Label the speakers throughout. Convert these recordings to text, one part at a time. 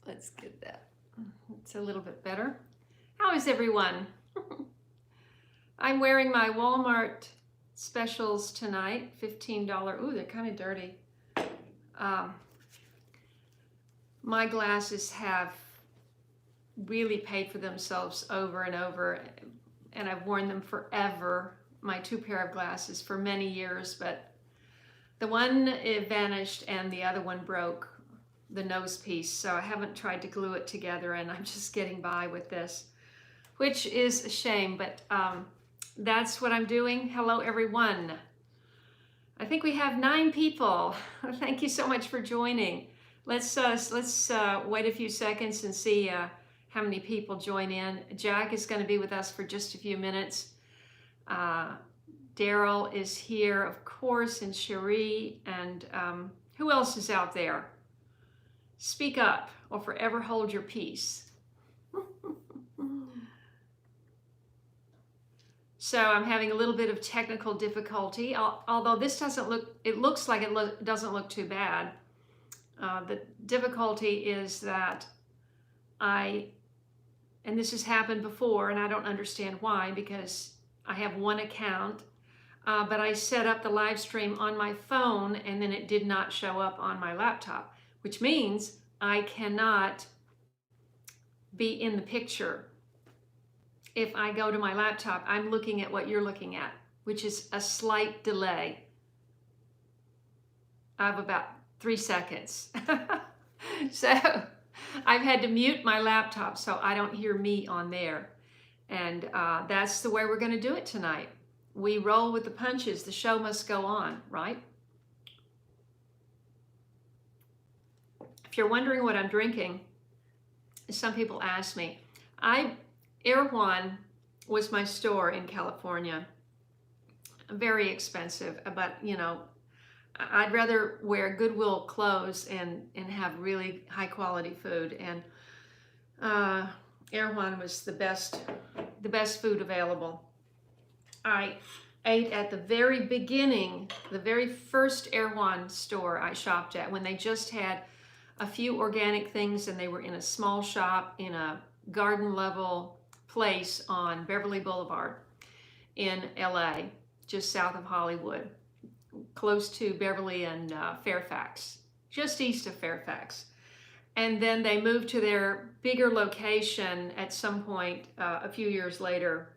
Speaker 1: Let's get that. It's a little bit better. How is everyone? I'm wearing my Walmart specials tonight. $15. Ooh, they're kind of dirty. Um, my glasses have really paid for themselves over and over, and I've worn them forever. My 2 pair of glasses for many years, but the one it vanished and the other one broke, the nose piece, so I haven't tried to glue it together, and I'm just getting by with this, which is a shame, but that's what I'm doing. Hello everyone. I think we have 9 people. Thank you so much for joining. Let's wait a few seconds and see how many people join in. Jack is going to be with us for just a few minutes. Daryl is here, of course, and Cherie, and who else is out there? Speak up or forever hold your peace. So I'm having a little bit of technical difficulty, although this doesn't look, it looks like it doesn't look too bad. The difficulty is that and this has happened before, and I don't understand why, because I have one account, but I set up the live stream on my phone and then it did not show up on my laptop, which means I cannot be in the picture. If I go to my laptop, I'm looking at what you're looking at, which is a slight delay of about 3 seconds. So I've had to mute my laptop so I don't hear me on there. And that's the way we're going to do it tonight. We roll with the punches. The show must go on, right? If you're wondering what I'm drinking, some people ask me. Erewhon was my store in California. Very expensive, but you know, I'd rather wear Goodwill clothes and have really high quality food. And Erewhon was the best food available. I ate at the very beginning, the very first Erewhon store I shopped at, when they just had a few organic things, and they were in a small shop in a garden level place on Beverly Boulevard in LA, just south of Hollywood, close to Beverly and Fairfax, just east of Fairfax. And then they moved to their bigger location at some point a few years later,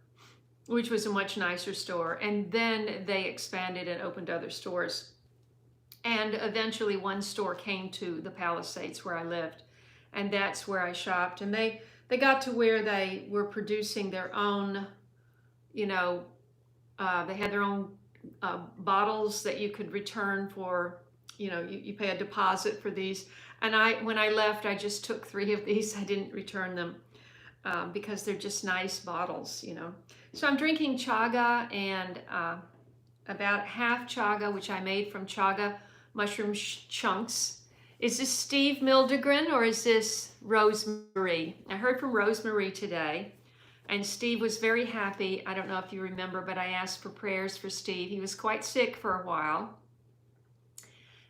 Speaker 1: which was a much nicer store. And then they expanded and opened other stores. And eventually one store came to the Palisades where I lived, and that's where I shopped. And they got to where they were producing their own, you know, they had their own bottles that you could return for, you know, you pay a deposit for these. And when I left, I just took 3 of these. I didn't return them because they're just nice bottles, you know. So I'm drinking chaga, and about half chaga, which I made from chaga mushroom chunks. Is this Steve Mildegren or is this Rosemary? I heard from Rosemary today, and Steve was very happy. I don't know if you remember, but I asked for prayers for Steve. He was quite sick for a while,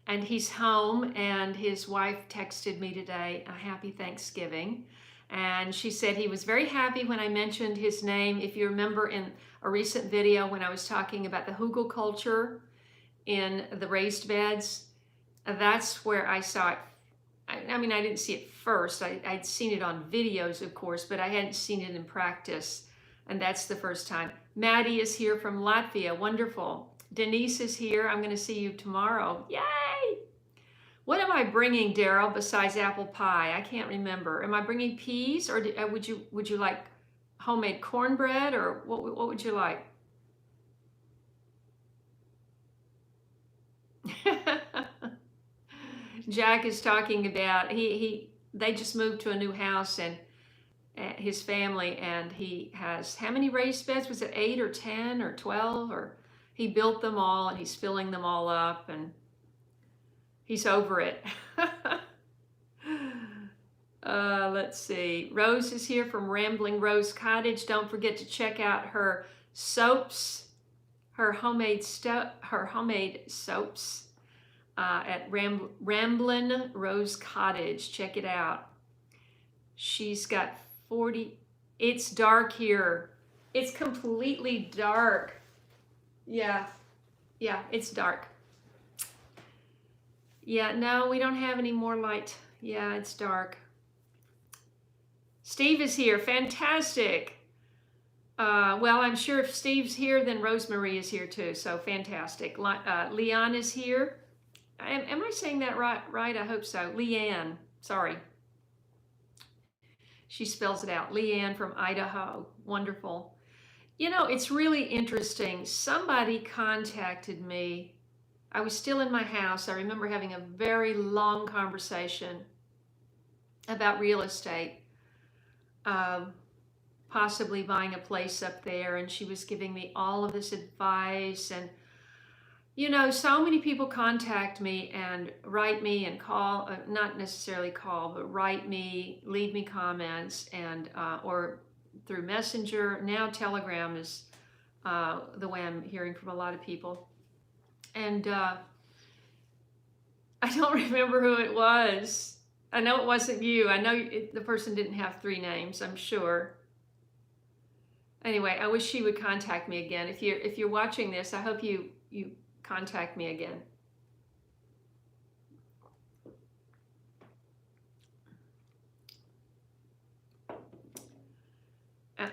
Speaker 1: and he's home, and his wife texted me today, a happy Thanksgiving. And she said he was very happy when I mentioned his name. If you remember in a recent video when I was talking about the hugel culture in the raised beds, that's where I saw it. I mean, I didn't see it first. I'd seen it on videos, of course, but I hadn't seen it in practice. And that's the first time. Maddie is here from Latvia. Wonderful. Denise is here. I'm going to see you tomorrow. Yay! What am I bringing, Daryl, besides apple pie? I can't remember. Am I bringing peas, or would you like homemade cornbread, or what would you like? Jack is talking about they just moved to a new house, and his family, and he has how many raised beds? Was it 8 or 10 or 12? Or he built them all, and he's filling them all up, and he's over it. Let's see. Rose is here from Rambling Rose Cottage. Don't forget to check out her soaps, her homemade soaps at Ramblin' Rose Cottage. Check it out. She's got 40. It's dark here. It's completely dark. Yeah, it's dark. Yeah, no, we don't have any more light. Yeah, it's dark. Steve is here. Fantastic. Well, I'm sure if Steve's here, then Rosemary is here too. So fantastic. Leon is here. Am I saying that right? I hope so. Leanne. Sorry. She spells it out. Leanne from Idaho. Wonderful. You know, it's really interesting. Somebody contacted me. I was still in my house. I remember having a very long conversation about real estate, possibly buying a place up there. And she was giving me all of this advice. And, you know, so many people contact me and write me and call, not necessarily call, but write me, leave me comments, and or through Messenger. Now Telegram is the way I'm hearing from a lot of people. And I don't remember who it was. I know it wasn't you. I know the person didn't have 3 names, I'm sure. Anyway, I wish she would contact me again. If you're watching this, I hope you contact me again. At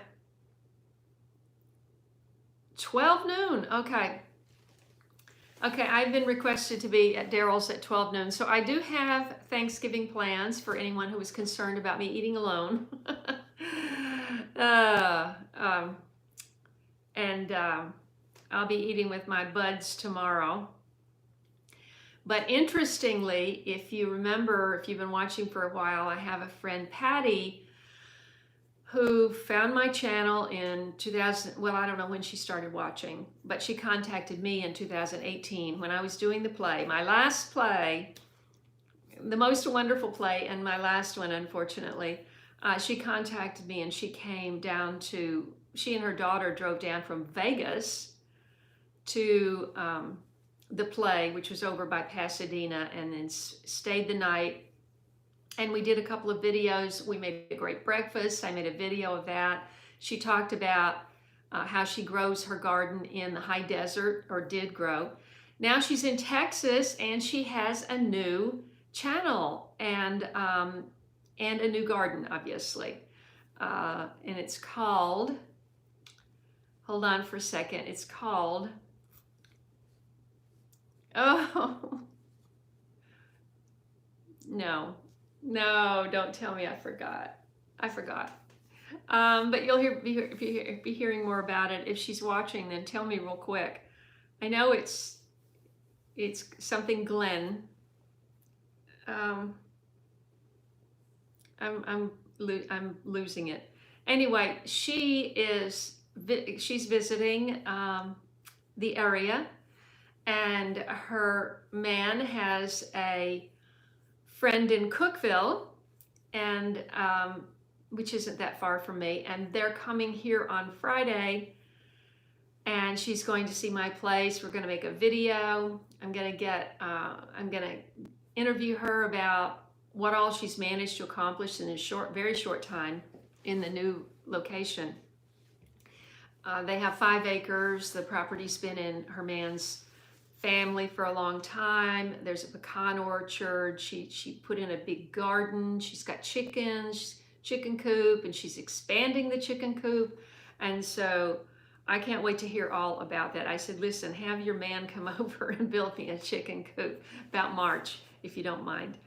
Speaker 1: 12 noon. Okay. Okay, I've been requested to be at Daryl's at 12 noon. So I do have Thanksgiving plans for anyone who is concerned about me eating alone. I'll be eating with my buds tomorrow. But interestingly, if you remember, if you've been watching for a while, I have a friend, Patty, who found my channel in 2000, well, I don't know when she started watching, but she contacted me in 2018 when I was doing the play, my last play, the most wonderful play, and my last one, unfortunately. She contacted me and she came down to, she and her daughter drove down from Vegas to the play, which was over by Pasadena, and then stayed the night. And we did a couple of videos. We made a great breakfast. I made a video of that. She talked about how she grows her garden in the high desert, or did grow. Now she's in Texas and she has a new channel and a new garden, obviously. And it's called, hold on for a second, it's called, oh, no, don't tell me I forgot. But you'll be hearing more about it. If she's watching, then tell me real quick. I know it's something Glenn. I'm losing it. Anyway, she's visiting the area, and her man has a friend in Cookeville, and which isn't that far from me, and they're coming here on Friday, and she's going to see my place. We're going to make a video. I'm going to interview her about what all she's managed to accomplish in a very short time in the new location. They have 5 acres. The property's been in her man's family for a long time. There's a pecan orchard. She put in a big garden. She's got chickens, chicken coop, and she's expanding the chicken coop. And so I can't wait to hear all about that. I said, listen, have your man come over and build me a chicken coop about March, if you don't mind.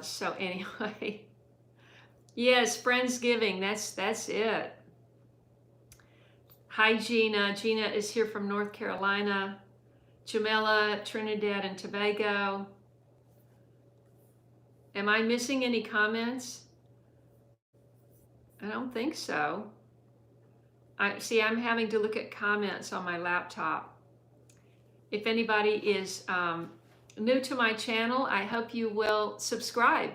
Speaker 1: So anyway, yes, Friendsgiving, that's it. Hi, Gina. Gina is here from North Carolina. Jamela, Trinidad and Tobago. Am I missing any comments? I don't think so. I'm having to look at comments on my laptop. If anybody is new to my channel, I hope you will subscribe.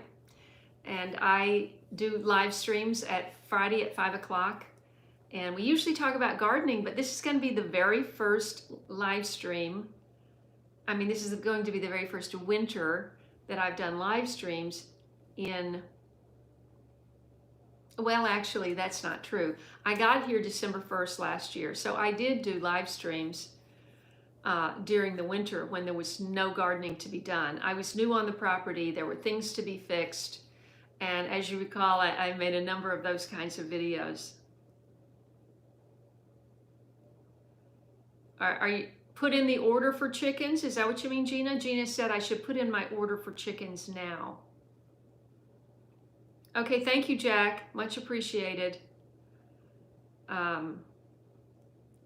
Speaker 1: And I do live streams at Friday at 5 o'clock. And we usually talk about gardening, but this is going to be the very first live stream. I mean, this is going to be the very first winter that I've done live streams in Well, actually, that's not true. I got here December 1st last year, so I did do live streams during the winter when there was no gardening to be done. I was new on the property, there were things to be fixed, and as you recall, I made a number of those kinds of videos. Are you put in the order for chickens? Is that what you mean, Gina? Gina said I should put in my order for chickens now. Okay, thank you, Jack. Much appreciated.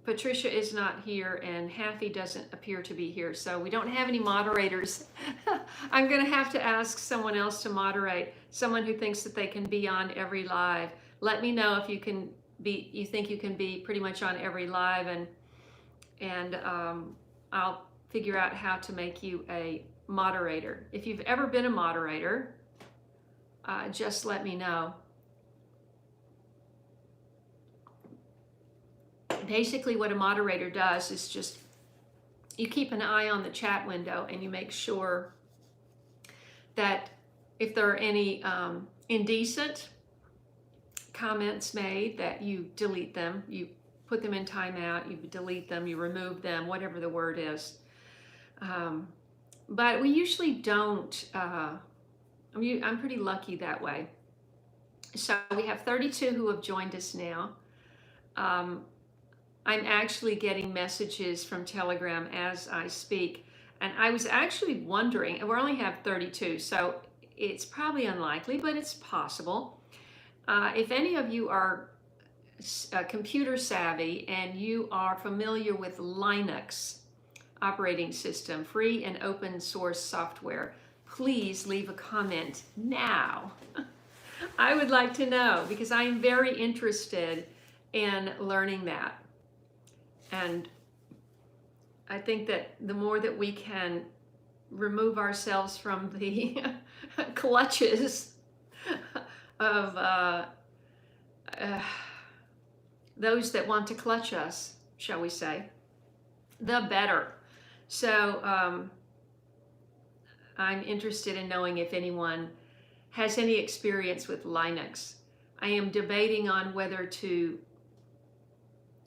Speaker 1: Patricia is not here, and Haffy doesn't appear to be here, so we don't have any moderators. I'm going to have to ask someone else to moderate, someone who thinks that they can be on every live. Let me know if you can be. You think you can be pretty much on every live, and I'll figure out how to make you a moderator. If you've ever been a moderator, just let me know. Basically, what a moderator does is just you keep an eye on the chat window and you make sure that if there are any indecent comments made, that you delete them. You put them in timeout, you delete them, you remove them, whatever the word is. But we usually don't. I'm pretty lucky that way. So we have 32 who have joined us now. I'm actually getting messages from Telegram as I speak. And I was actually wondering, and we only have 32, so it's probably unlikely, but it's possible. If any of you are computer savvy and you are familiar with Linux operating system, free and open source software, please leave a comment now. I would like to know because I am very interested in learning that. And I think that the more that we can remove ourselves from the clutches of those that want to clutch us, shall we say, the better. So I'm interested in knowing if anyone has any experience with Linux. I am debating on whether to.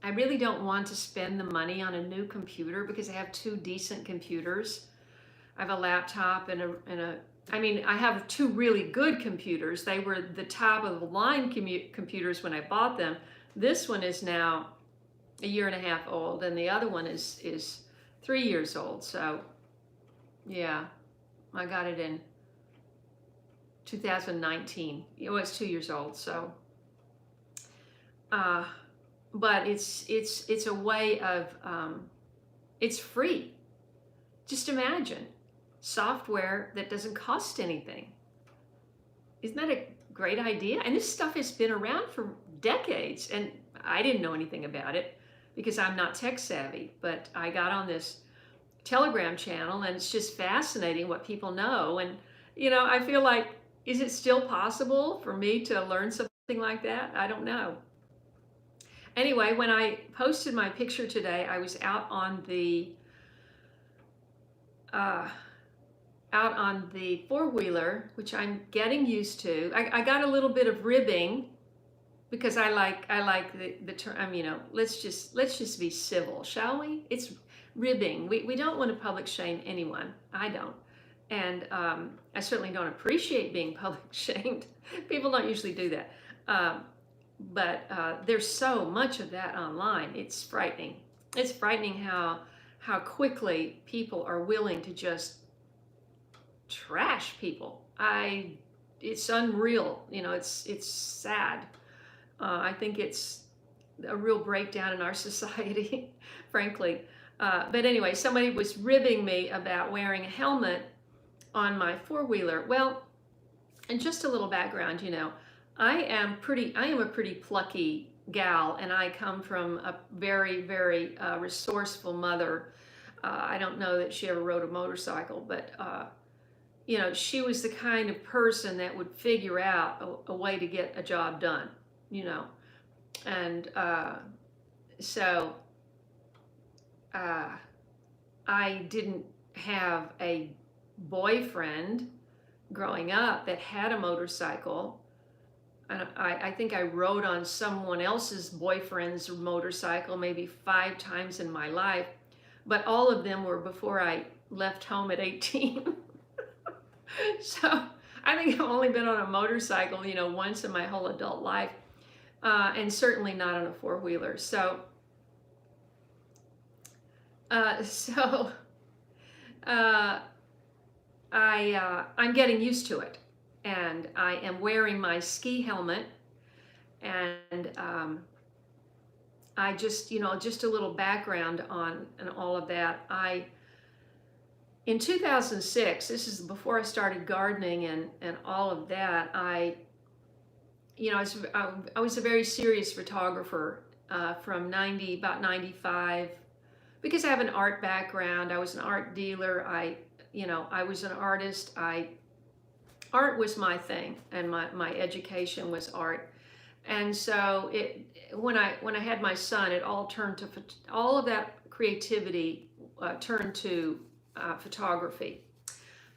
Speaker 1: I really don't want to spend the money on a new computer because I have two decent computers. I have a laptop and I have two really good computers. They were the top of the line computers when I bought them. This one is now a year and a half old, and the other one is 3 years old. So yeah, I got it in 2019. It was 2 years old. So but it's a way of, it's free. Just imagine software that doesn't cost anything. Isn't that a great idea? And this stuff has been around for decades, and I didn't know anything about it because I'm not tech savvy, but I got on this Telegram channel and it's just fascinating what people know. And, I feel like, is it still possible for me to learn something like that? I don't know. Anyway, when I posted my picture today, I was out on the four-wheeler, which I'm getting used to. I got a little bit of ribbing because I like the term. Let's just be civil, shall we? It's ribbing. We don't want to public shame anyone. I don't, and I certainly don't appreciate being public shamed. People don't usually do that. But there's so much of that online. It's frightening. It's frightening how quickly people are willing to just trash people. It's unreal. It's sad. I think it's a real breakdown in our society, frankly. But anyway, somebody was ribbing me about wearing a helmet on my four-wheeler. Well, and just a little background, I am a pretty plucky gal, and I come from a very, very resourceful mother. I don't know that she ever rode a motorcycle, but she was the kind of person that would figure out a way to get a job done, and so I didn't have a boyfriend growing up that had a motorcycle. I think I rode on someone else's boyfriend's motorcycle maybe 5 times in my life, but all of them were before I left home at 18. So I think I've only been on a motorcycle, once in my whole adult life, and certainly not on a four-wheeler. So uh, I'm getting used to it, and I am wearing my ski helmet, and I just a little background on and all of that. In 2006, this is before I started gardening and all of that. I was a very serious photographer from about 95, because I have an art background. I was an art dealer. I was an artist. Art was my thing, and my education was art. And so when I had my son, it all turned to all of that creativity turned to photography,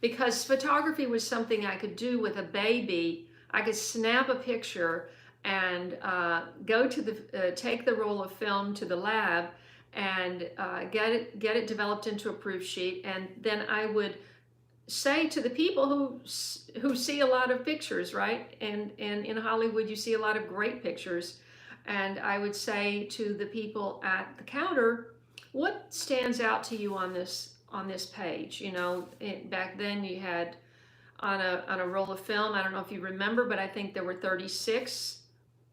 Speaker 1: because photography was something I could do with a baby. I could snap a picture and go to take the roll of film to the lab and get it developed into a proof sheet, and then I would say to the people who see a lot of pictures, right? And in Hollywood, you see a lot of great pictures. And I would say to the people at the counter, what stands out to you on this page? Back then you had on a roll of film, I don't know if you remember, but I think there were 36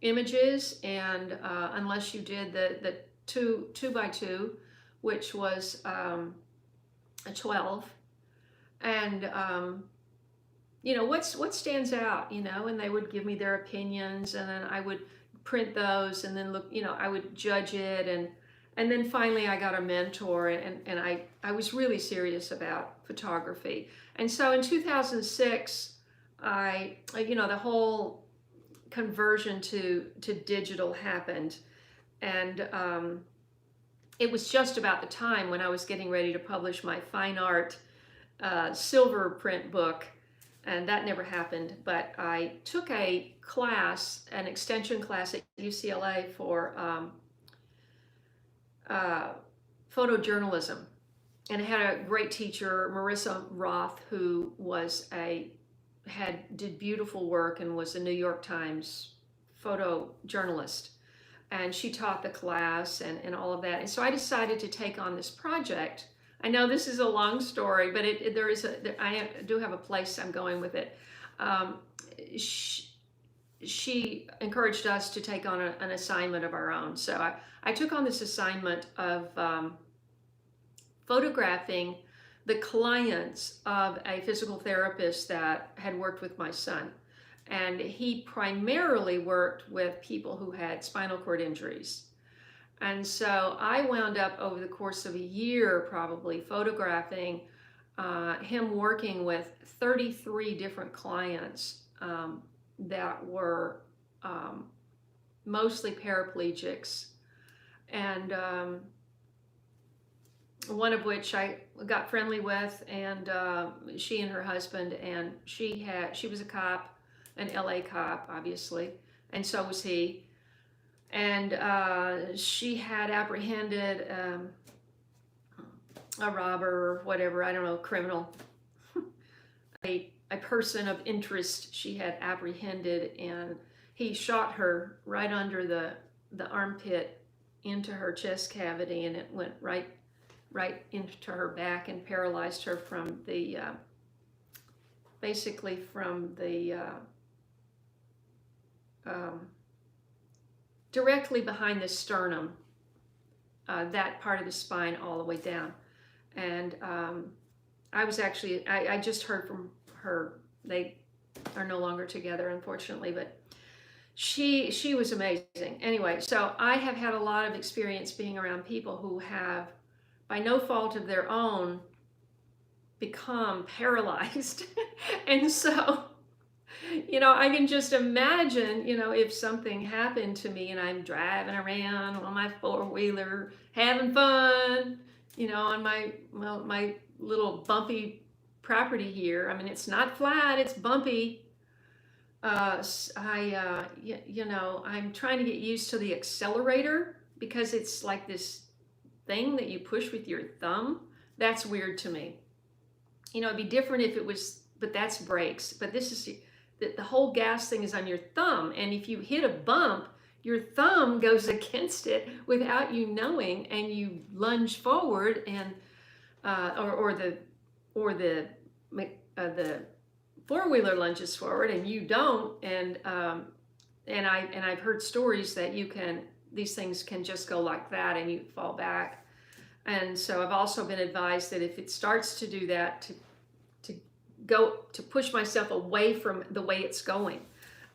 Speaker 1: images, and unless you did the two by two, which was a 12. And what stands out, and they would give me their opinions, and then I would print those and then look, I would judge it, and then finally I got a mentor, and I was really serious about photography. And so in 2006, the whole conversion to digital happened, and it was just about the time when I was getting ready to publish my fine art silver print book, and that never happened. But I took a class, an extension class at UCLA for photojournalism, and I had a great teacher, Marissa Roth, who did beautiful work and was a New York Times photojournalist, and she taught the class and all of that. And so I decided to take on this project. I know this is a long story, but I do have a place I'm going with it. She encouraged us to take on an assignment of our own. So I took on this assignment of photographing the clients of a physical therapist that had worked with my son. And he primarily worked with people who had spinal cord injuries. And so I wound up over the course of a year probably photographing him working with 33 different clients that were mostly paraplegics, and one of which I got friendly with, and she and her husband, and she was a cop, an LA cop, obviously, and so was he. And she had apprehended a robber or whatever, I don't know, criminal, a person of interest she had apprehended, and he shot her right under the armpit into her chest cavity, and it went right into her back and paralyzed her from the basically from the directly behind the sternum, that part of the spine all the way down. And I just heard from her. They are no longer together, unfortunately, but she was amazing. Anyway, so I have had a lot of experience being around people who have, by no fault of their own, become paralyzed. And so, I can just imagine, if something happened to me and I'm driving around on my four-wheeler, having fun, on my little bumpy property here. I mean, it's not flat, it's bumpy. You know, I'm trying to get used to the accelerator because it's like this thing that you push with your thumb. That's weird to me. You know, it'd be different if it was, but that's brakes. But this is, the whole gas thing is on your thumb. And if you hit a bump, your thumb goes against it without you knowing, and you lunge forward, and the four-wheeler lunges forward and you don't, and I've heard stories that these things can just go like that and you fall back. And so I've also been advised that if it starts to do that, to push myself away from the way it's going.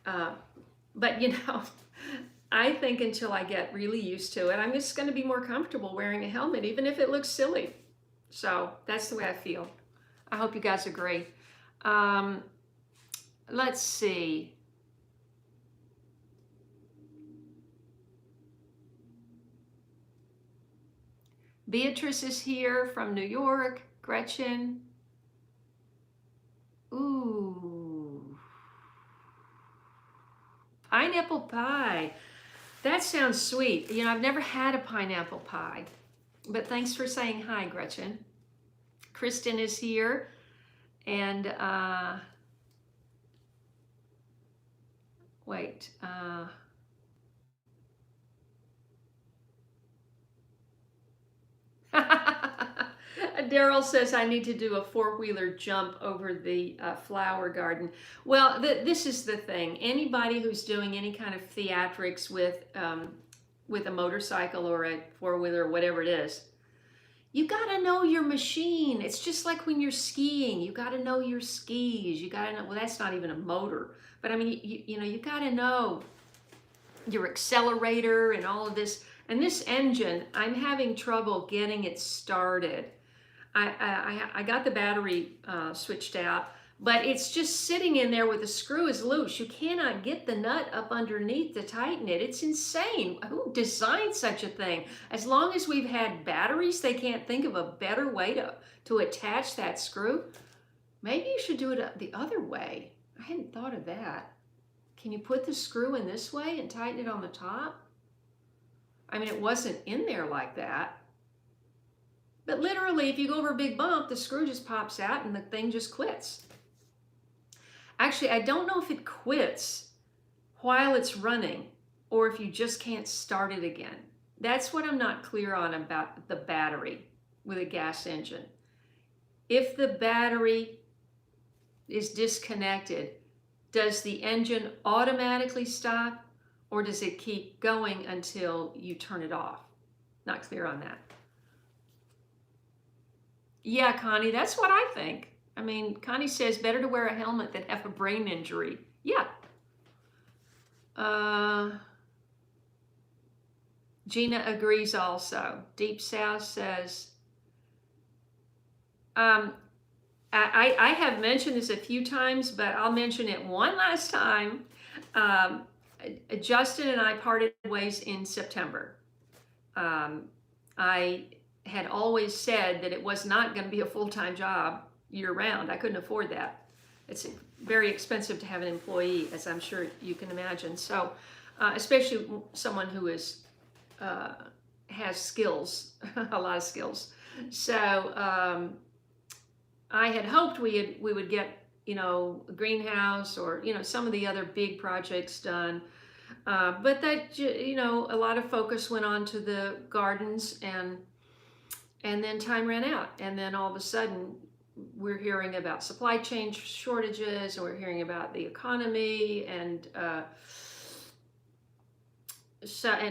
Speaker 1: But you know, I think until I get really used to it, I'm just going to be more comfortable wearing a helmet, even if it looks silly. So that's the way I feel. I hope you guys agree. Let's see. Beatrice is here from New York. Gretchen. Ooh. Pineapple pie. That sounds sweet. You know, I've never had a pineapple pie, but thanks for saying hi, Gretchen. Kristen is here, and wait. Daryl says I need to do a four-wheeler jump over the flower garden. Well, this is the thing. Anybody who's doing any kind of theatrics with a motorcycle or a four-wheeler or whatever it is, you gotta know your machine. It's just like when you're skiing. You gotta know your skis. You gotta know, well, that's not even a motor. But I mean, you know, you gotta know your accelerator and all of this. And this engine, I'm having trouble getting it started. I got the battery switched out, but it's just sitting in there with the screw is loose. You cannot get the nut up underneath to tighten it. It's insane. Who designed such a thing? As long as we've had batteries, they can't think of a better way to attach that screw. Maybe you should do it the other way. I hadn't thought of that. Can you put the screw in this way and tighten it on the top? I mean, it wasn't in there like that. But literally, if you go over a big bump, the screw just pops out and the thing just quits. Actually, I don't know if it quits while it's running or if you just can't start it again. That's what I'm not clear on about the battery with a gas engine. If the battery is disconnected, does the engine automatically stop, or does it keep going until you turn it off? Not clear on that. Yeah, Connie, that's what I think. I mean, Connie says better to wear a helmet than have a brain injury. Yeah. Gina agrees also. Deep South says, I have mentioned this a few times, but I'll mention it one last time. Justin and I parted ways in September. I had always said that it was not going to be a full-time job year-round. I couldn't afford that. It's very expensive to have an employee, as I'm sure you can imagine. So, especially someone who is has skills, a lot of skills. So, I had hoped we would get, you know, a greenhouse or, you know, some of the other big projects done. But that, you know, a lot of focus went on to the gardens, and then time ran out. And then all of a sudden we're hearing about supply chain shortages, and we're hearing about the economy and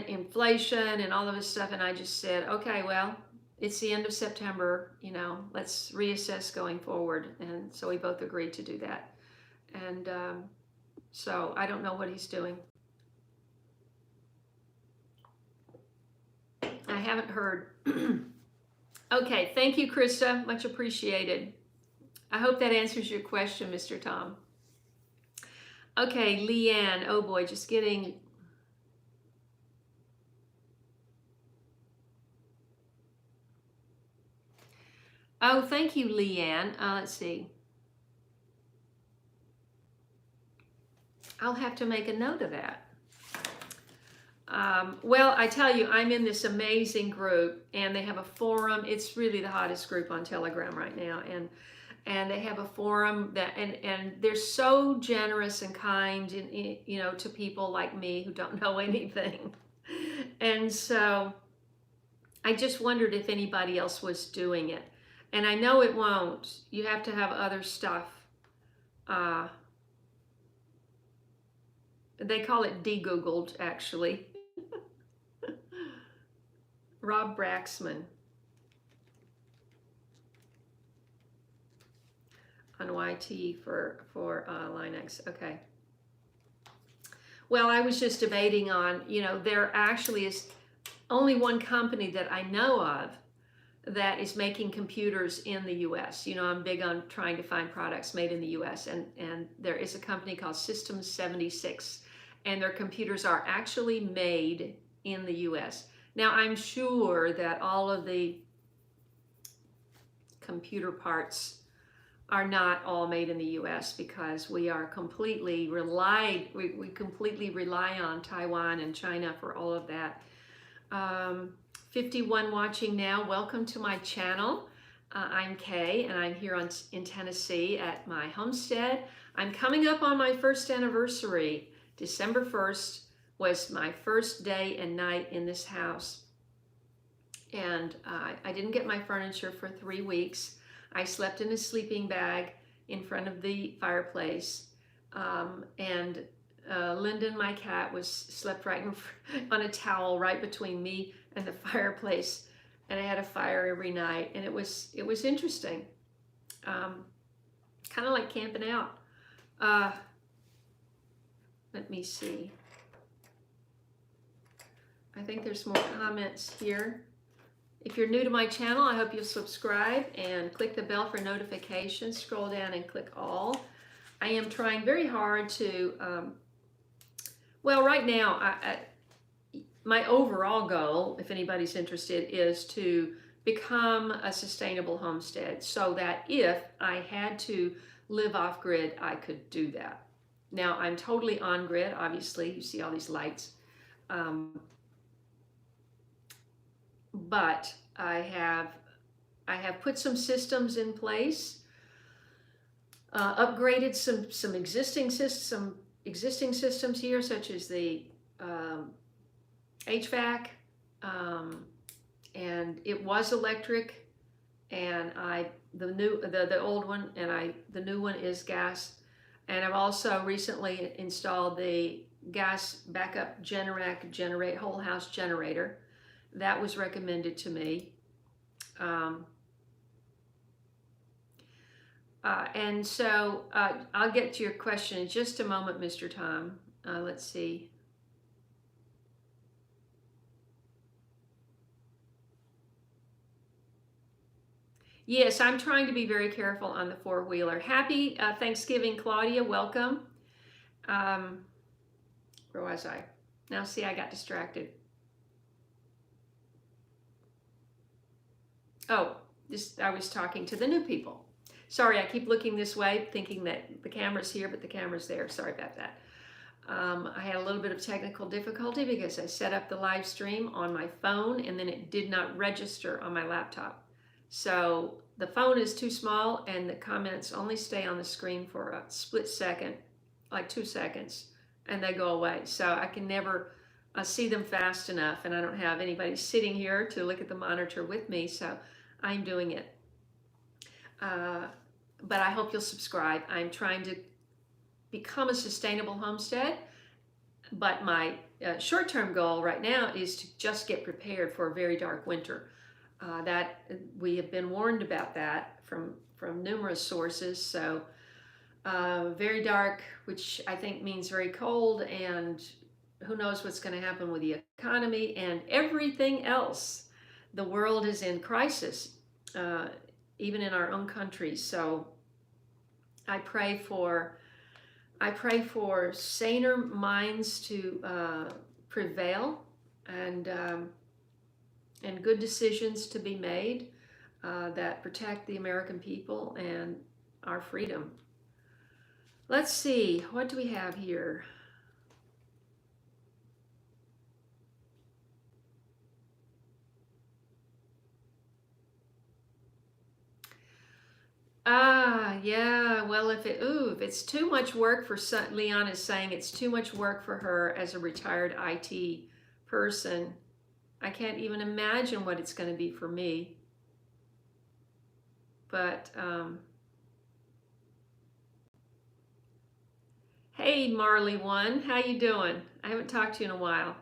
Speaker 1: inflation and all of this stuff. And I just said, okay, well, it's the end of September, you know, let's reassess going forward. And so we both agreed to do that. And so I don't know what he's doing. I haven't heard. Okay, thank you, Krista. Much appreciated. I hope that answers your question, Mr. Tom. Okay, Leanne. Oh boy, just getting... Oh, thank you, Leanne. Let's see. I'll have to make a note of that. Well, I tell you, I'm in this amazing group, and they have a forum. It's really the hottest group on Telegram right now, and they have a forum that, and they're so generous and kind, and you know, to people like me who don't know anything. And so I just wondered if anybody else was doing it, and I know it won't. You have to have other stuff. They call it de-googled, actually. Rob Braxman on YT for Linux. Okay. Well, I was just debating on, you know, there actually is only one company that I know of that is making computers in the US. You know, I'm big on trying to find products made in the US, and there is a company called Systems 76, and their computers are actually made in the US. Now, I'm sure that all of the computer parts are not all made in the US, because we are completely we completely rely on Taiwan and China for all of that. 51 watching now. Welcome to my channel. I'm Kaye, and I'm here in Tennessee at my homestead. I'm coming up on my first anniversary. December 1st was my first day and night in this house. And I didn't get my furniture for 3 weeks. I slept in a sleeping bag in front of the fireplace. And Lyndon, my cat, slept right on a towel right between me and the fireplace. And I had a fire every night, and it was interesting. Kind of like camping out. Let me see. I think there's more comments here. If you're new to my channel, I hope you'll subscribe and click the bell for notifications. Scroll down and click all. I am trying very hard to, well, right now, my overall goal, if anybody's interested, is to become a sustainable homestead, so that if I had to live off grid, I could do that. Now, I'm totally on grid, obviously. You see all these lights. But I have put some systems in place, upgraded some existing systems here, such as the HVAC, and it was electric, and the old one, and the new one is gas. And I've also recently installed the gas backup Generac whole house generator. That was recommended to me. And so I'll get to your question in just a moment, Mr. Tom. Let's see. Yes, I'm trying to be very careful on the four-wheeler. Happy Thanksgiving, Claudia. Welcome. Where was I? Now, see, I got distracted. Oh, I was talking to the new people. Sorry, I keep looking this way, thinking that the camera's here, but the camera's there. Sorry about that. I had a little bit of technical difficulty because I set up the live stream on my phone, and then it did not register on my laptop. So the phone is too small, and the comments only stay on the screen for a split second, like 2 seconds, and they go away. So I can never see them fast enough, and I don't have anybody sitting here to look at the monitor with me, so I'm doing it. But I hope you'll subscribe. I'm trying to become a sustainable homestead, but my short-term goal right now is to just get prepared for a very dark winter. That we have been warned about that from numerous sources. So very dark, which I think means very cold, and who knows what's going to happen with the economy and everything else. The world is in crisis, even in our own country. So I pray for saner minds to prevail, and good decisions to be made that protect the American people and our freedom. Let's see, what do we have here? Yeah, well, if it's too much work for Leon is saying it's too much work for her as a retired IT person. I can't even imagine what it's going to be for me. But, hey, Marley One, how you doing? I haven't talked to you in a while.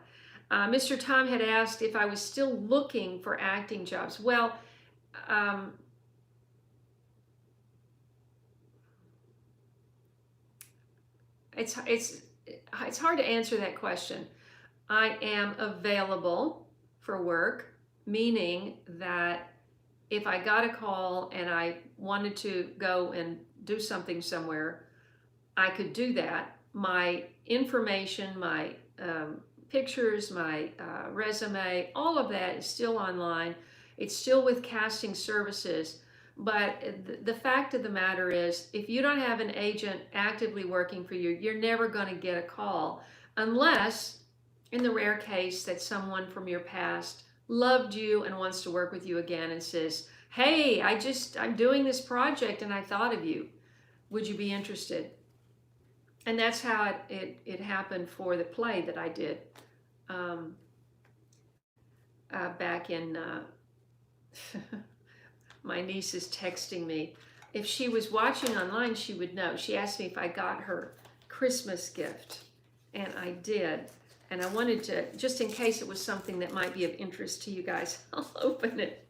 Speaker 1: Mr. Tom had asked if I was still looking for acting jobs. Well, um, it's hard to answer that question. I am available for work, meaning that if I got a call and I wanted to go and do something somewhere, I could do that. My information, my pictures, my resume, all of that is still online. It's still with casting services. But the fact of the matter is, if you don't have an agent actively working for you, you're never going to get a call unless, in the rare case that someone from your past loved you and wants to work with you again and says, hey, I'm doing this project and I thought of you. Would you be interested? And that's how it happened for the play that I did back in, my niece is texting me. If she was watching online, she would know. She asked me if I got her Christmas gift, and I did. And I wanted to, just in case it was something that might be of interest to you guys, I'll open it.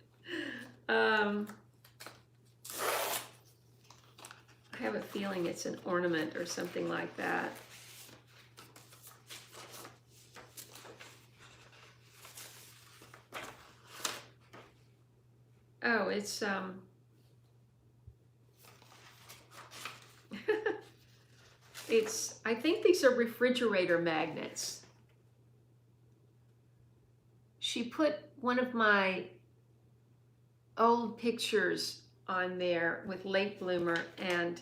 Speaker 1: I have a feeling it's an ornament or something like that. Oh, it's I think these are refrigerator magnets. She put one of my old pictures on there with late bloomer, and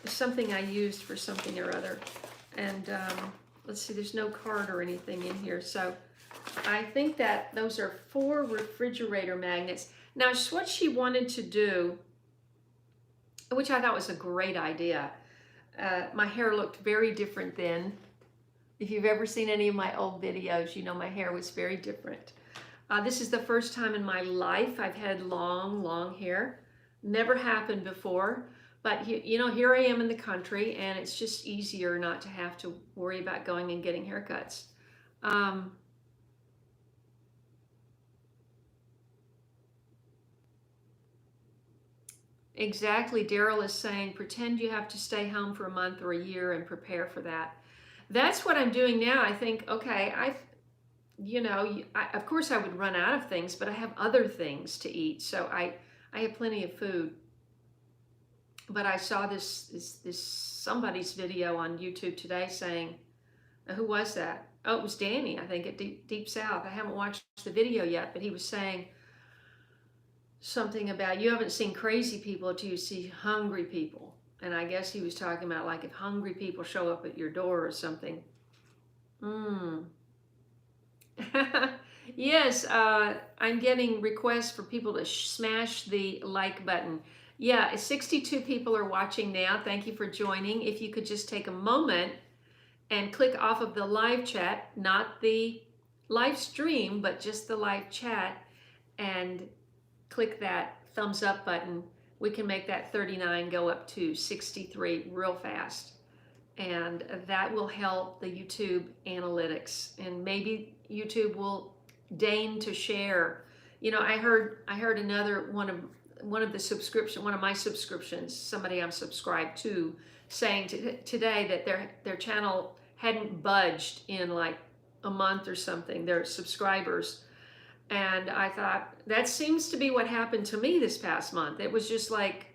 Speaker 1: something I used for something or other. And let's see, there's no card or anything in here. So I think that those are 4 refrigerator magnets. Now, what she wanted to do, which I thought was a great idea, my hair looked very different then. If you've ever seen any of my old videos, you know my hair was very different. This is the first time in my life I've had long, long hair. Never happened before, but you know, here I am in the country, and it's just easier not to have to worry about going and getting haircuts. Exactly, Daryl is saying, pretend you have to stay home for a month or a year and prepare for that. That's what I'm doing now. I think, okay, of course I would run out of things, but I have other things to eat. So I have plenty of food. But I saw this somebody's video on YouTube today saying, who was that? Oh, it was Danny, I think, at Deep South. I haven't watched the video yet, but he was saying something about, you haven't seen crazy people till you see hungry people. And I guess he was talking about, like, if hungry people show up at your door or something. Yes, I'm getting requests for people to smash the like button. Yeah, 62 people are watching now. Thank you for joining. If you could just take a moment and click off of the live chat, not the live stream, but just the live chat, and click that thumbs up button. We can make that 39 go up to 63 real fast. And that will help the YouTube analytics, and maybe YouTube will deign to share. You know, I heard another one of my subscriptions, somebody I'm subscribed to, saying today that their channel hadn't budged in like a month or something, their subscribers. And I thought, that seems to be what happened to me this past month. It was just like,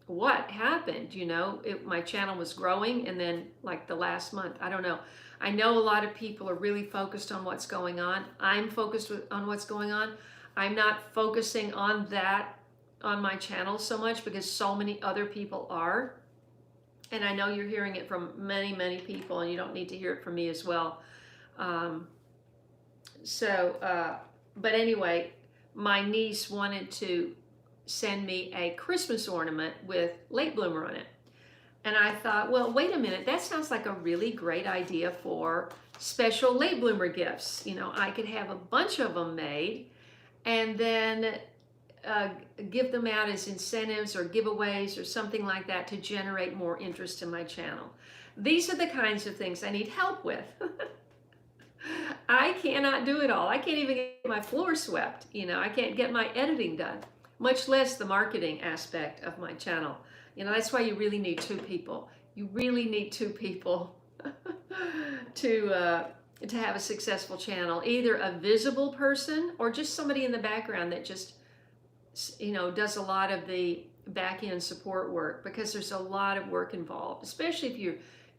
Speaker 1: what happened? You know, my channel was growing, and then like the last month, I don't know. I know a lot of people are really focused on what's going on. I'm focused on what's going on. I'm not focusing on that on my channel so much because so many other people are. And I know you're hearing it from many, many people, and you don't need to hear it from me as well. Um, but anyway, my niece wanted to send me a Christmas ornament with late bloomer on it. And I thought, well, wait a minute, that sounds like a really great idea for special late bloomer gifts. You know, I could have a bunch of them made and then give them out as incentives or giveaways or something like that to generate more interest in my channel. These are the kinds of things I need help with. I cannot do it all. I can't even get my floor swept. You know, I can't get my editing done, much less the marketing aspect of my channel. You know, that's why you really need two people. You really need two people to have a successful channel. Either a visible person or just somebody in the background that just, you know, does a lot of the back end support work, because there's a lot of work involved, especially if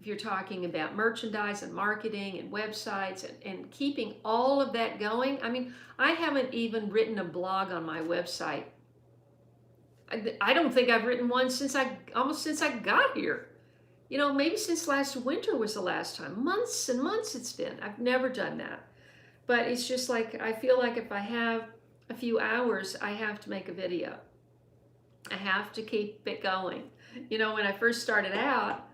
Speaker 1: you're talking about merchandise and marketing and websites and keeping all of that going. I mean, I haven't even written a blog on my website. I don't think I've written one almost since I got here. You know, maybe since last winter was the last time. Months and months it's been. I've never done that. But it's just like, I feel like if I have a few hours, I have to make a video. I have to keep it going. You know, when I first started out,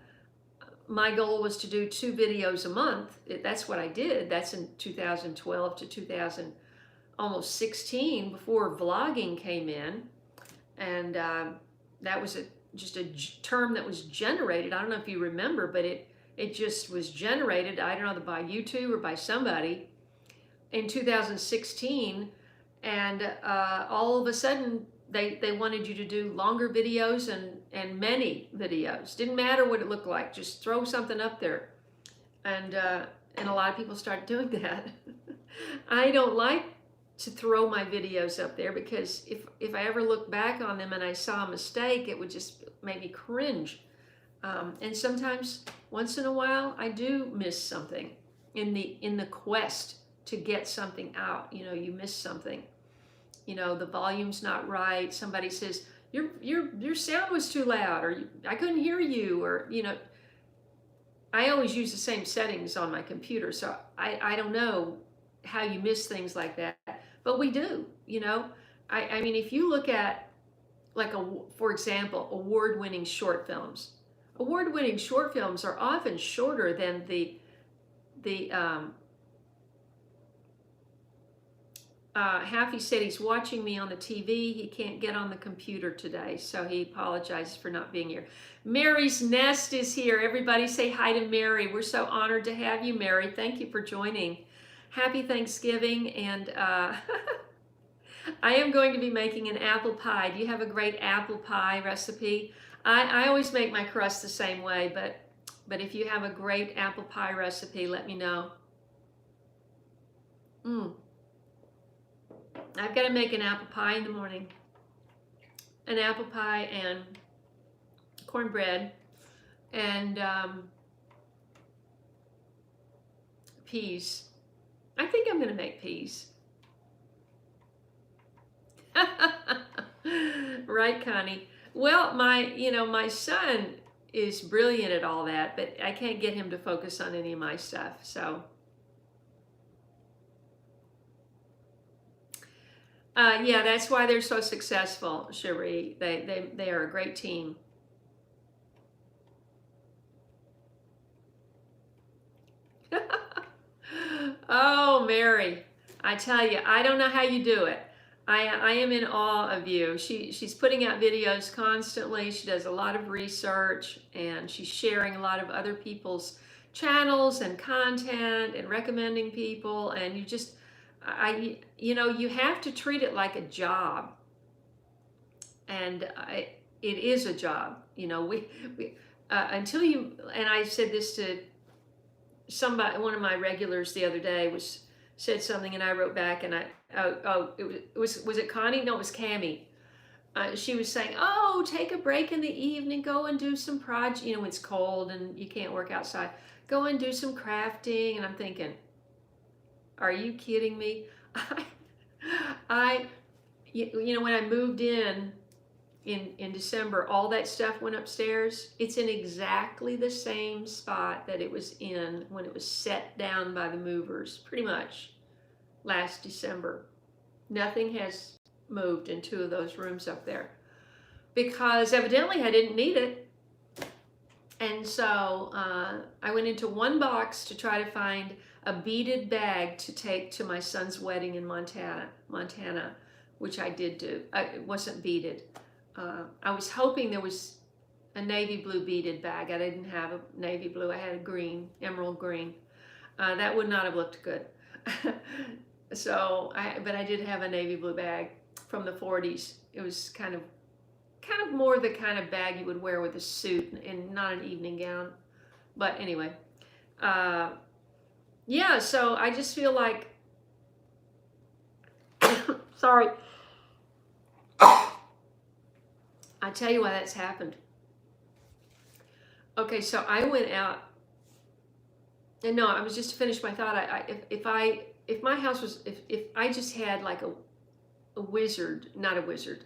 Speaker 1: my goal was to do 2 videos a month. That's what I did. That's in 2012 to 2016, before vlogging came in. And that was just a term that was generated. I don't know if you remember, but it just was generated, I don't know, by YouTube or by somebody in 2016. And all of a sudden, they wanted you to do longer videos and many videos. Didn't matter what it looked like, just throw something up there. And a lot of people started doing that. I don't like to throw my videos up there, because if I ever look back on them and I saw a mistake, it would just make me cringe. And sometimes, once in a while, I do miss something in the quest to get something out. You know, you miss something. You know, the volume's not right. Somebody says your sound was too loud, or I couldn't hear you, or you know. I always use the same settings on my computer, so I don't know how you miss things like that, but we do. You know, I mean, if you look at, like, for example, award-winning short films. Award-winning short films are often shorter than Happy said he's watching me on the TV. He can't get on the computer today, so he apologizes for not being here. Mary's Nest is here. Everybody say hi to Mary. We're so honored to have you, Mary. Thank you for joining. Happy Thanksgiving. And I am going to be making an apple pie. Do you have a great apple pie recipe? I always make my crust the same way, but if you have a great apple pie recipe, let me know. I've got to make an apple pie in the morning. An apple pie and cornbread and peas. I think I'm going to make peas. Right, Connie? Well, my son is brilliant at all that, but I can't get him to focus on any of my stuff, so. Yeah, that's why they're so successful, Cherie. They are a great team. Oh, Mary, I tell you, I don't know how you do it. I am in awe of you. She's putting out videos constantly. She does a lot of research, and she's sharing a lot of other people's channels and content and recommending people, and you have to treat it like a job, and it is a job. You know, until you, and I said this to somebody, one of my regulars the other day said something, and I wrote back, and was it Connie? No, it was Cammie. She was saying, oh, take a break in the evening, go and do some project. You know, when it's cold and you can't work outside, go and do some crafting. And I'm thinking, are you kidding me? When I moved in in December, all that stuff went upstairs. It's in exactly the same spot that it was in when it was set down by the movers, pretty much last December. Nothing has moved in 2 of those rooms up there because evidently I didn't need it. And so I went into one box to try to find a beaded bag to take to my son's wedding in Montana, which I did do. It wasn't beaded. I was hoping there was a navy blue beaded bag. I didn't have a navy blue. I had a green, emerald green. That would not have looked good. But I did have a navy blue bag from the 40s. It was kind of more the kind of bag you would wear with a suit and not an evening gown. But anyway, yeah, so I just feel like, sorry. I tell you why that's happened. Okay, so I went out, and no, I was just to finish my thought. If my house was, if I just had like a wizard, not a wizard,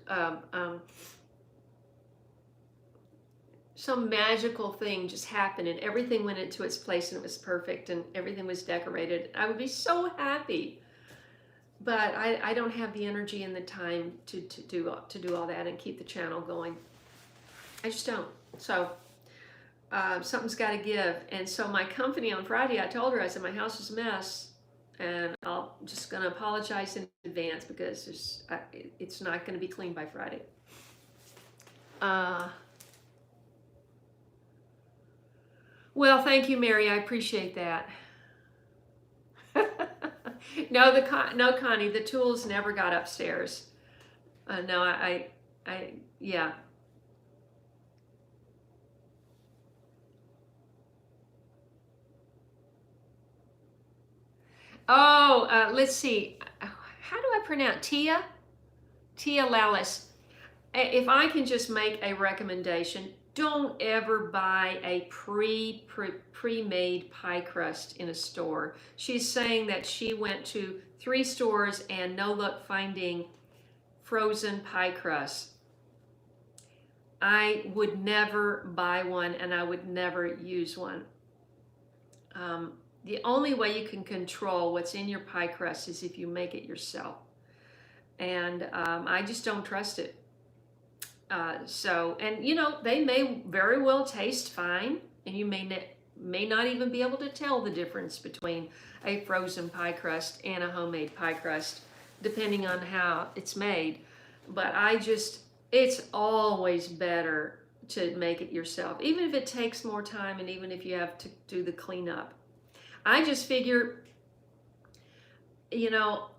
Speaker 1: some magical thing just happened and everything went into its place and it was perfect and everything was decorated, I would be so happy. But I don't have the energy and the time to do all that and keep the channel going. I just don't. So something's got to give. And so my company on Friday, I told her, I said, my house is a mess. And I'm just going to apologize in advance because it's not going to be clean by Friday. Well, thank you, Mary. I appreciate that. No, Connie, the tools never got upstairs. No, yeah. Oh, let's see. How do I pronounce Tia Lallis? If I can just make a recommendation, don't ever buy a pre-made pie crust in a store. She's saying that she went to 3 stores and no luck finding frozen pie crust. I would never buy one and I would never use one. The only way you can control what's in your pie crust is if you make it yourself. And I just don't trust it. And you know, they may very well taste fine, and you may not even be able to tell the difference between a frozen pie crust and a homemade pie crust, depending on how it's made. But it's always better to make it yourself, even if it takes more time and even if you have to do the cleanup. I just figure, you know,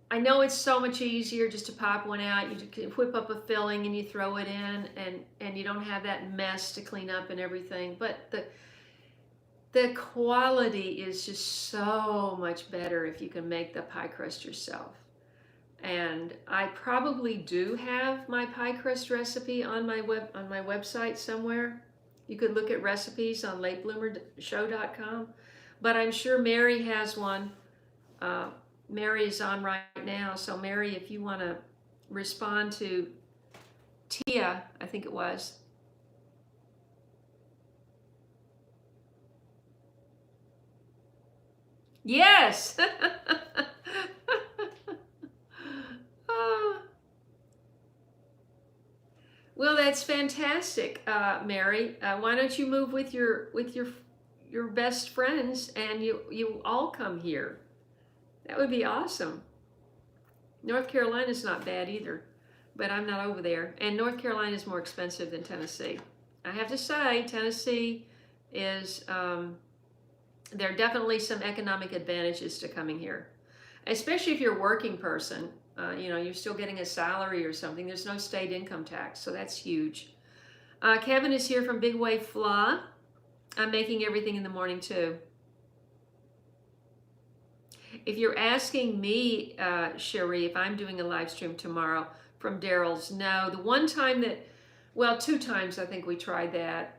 Speaker 1: I know it's so much easier just to pop one out. You can whip up a filling and you throw it in, and you don't have that mess to clean up and everything. But the quality is just so much better if you can make the pie crust yourself. And I probably do have my pie crust recipe on my website somewhere. You could look at recipes on latebloomershow.com. But I'm sure Mary has one. Mary is on right now, so Mary, if you want to respond to Tia, I think it was. Yes! Well, that's fantastic, Mary. Why don't you move with your best friends and you all come here? That would be awesome. North Carolina's not bad either, but I'm not over there. And North Carolina is more expensive than Tennessee. I have to say, Tennessee is, there are definitely some economic advantages to coming here. Especially if you're a working person, you know, you're still getting a salary or something. There's no state income tax, so that's huge. Kevin is here from Big Wave Fla. I'm making everything in the morning too. If you're asking me, Sherry, if I'm doing a live stream tomorrow from Daryl's, no. The one time that, well, 2 times I think we tried that.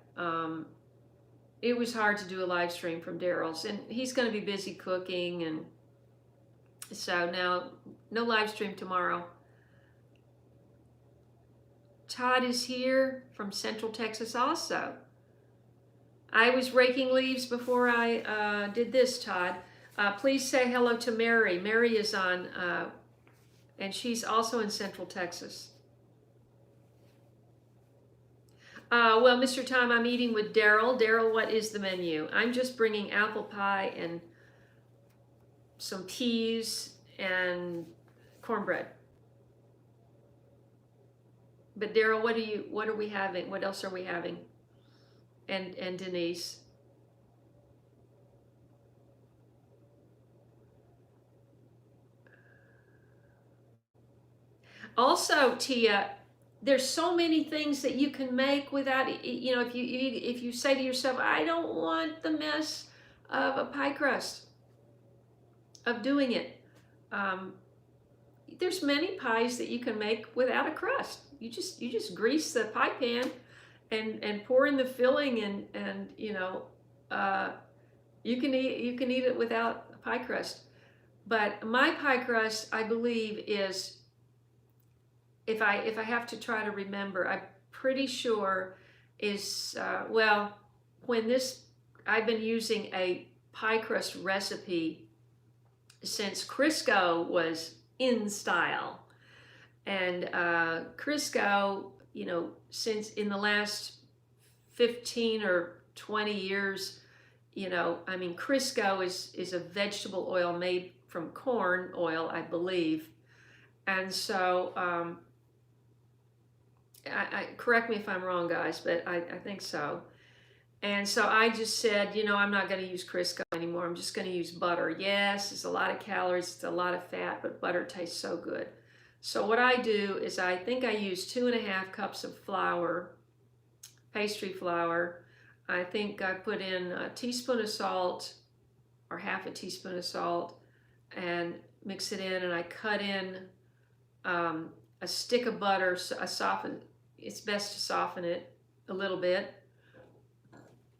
Speaker 1: It was hard to do a live stream from Daryl's, and he's going to be busy cooking, and so no live stream tomorrow. Todd is here from Central Texas also. I was raking leaves before I did this, Todd. Please say hello to Mary. Mary is on, and she's also in Central Texas. Well, Mr. Tom, I'm eating with Daryl. Daryl, what is the menu? I'm just bringing apple pie and some peas and cornbread. But Daryl, what are we having? What else are we having? And Denise. Also, Tia, there's so many things that you can make without, you know, if you say to yourself, I don't want the mess of a pie crust, of doing it. There's many pies that you can make without a crust. You just grease the pie pan and pour in the filling, and you know, you can eat it without a pie crust. But my pie crust, I believe, is, if I have to try to remember, I'm pretty sure is, well, I've been using a pie crust recipe since Crisco was in style. And Crisco, you know, since in the last 15 or 20 years, you know, I mean, Crisco is a vegetable oil made from corn oil, I believe. And so, correct me if I'm wrong, guys, but I think so. And so I just said, you know, I'm not going to use Crisco anymore. I'm just going to use butter. Yes, it's a lot of calories, it's a lot of fat, but butter tastes so good. So what I do is, I think I use 2.5 cups of flour, pastry flour. I think I put in a teaspoon of salt, or half a teaspoon of salt, and mix it in, and I cut in a stick of butter. So it's best to soften it a little bit.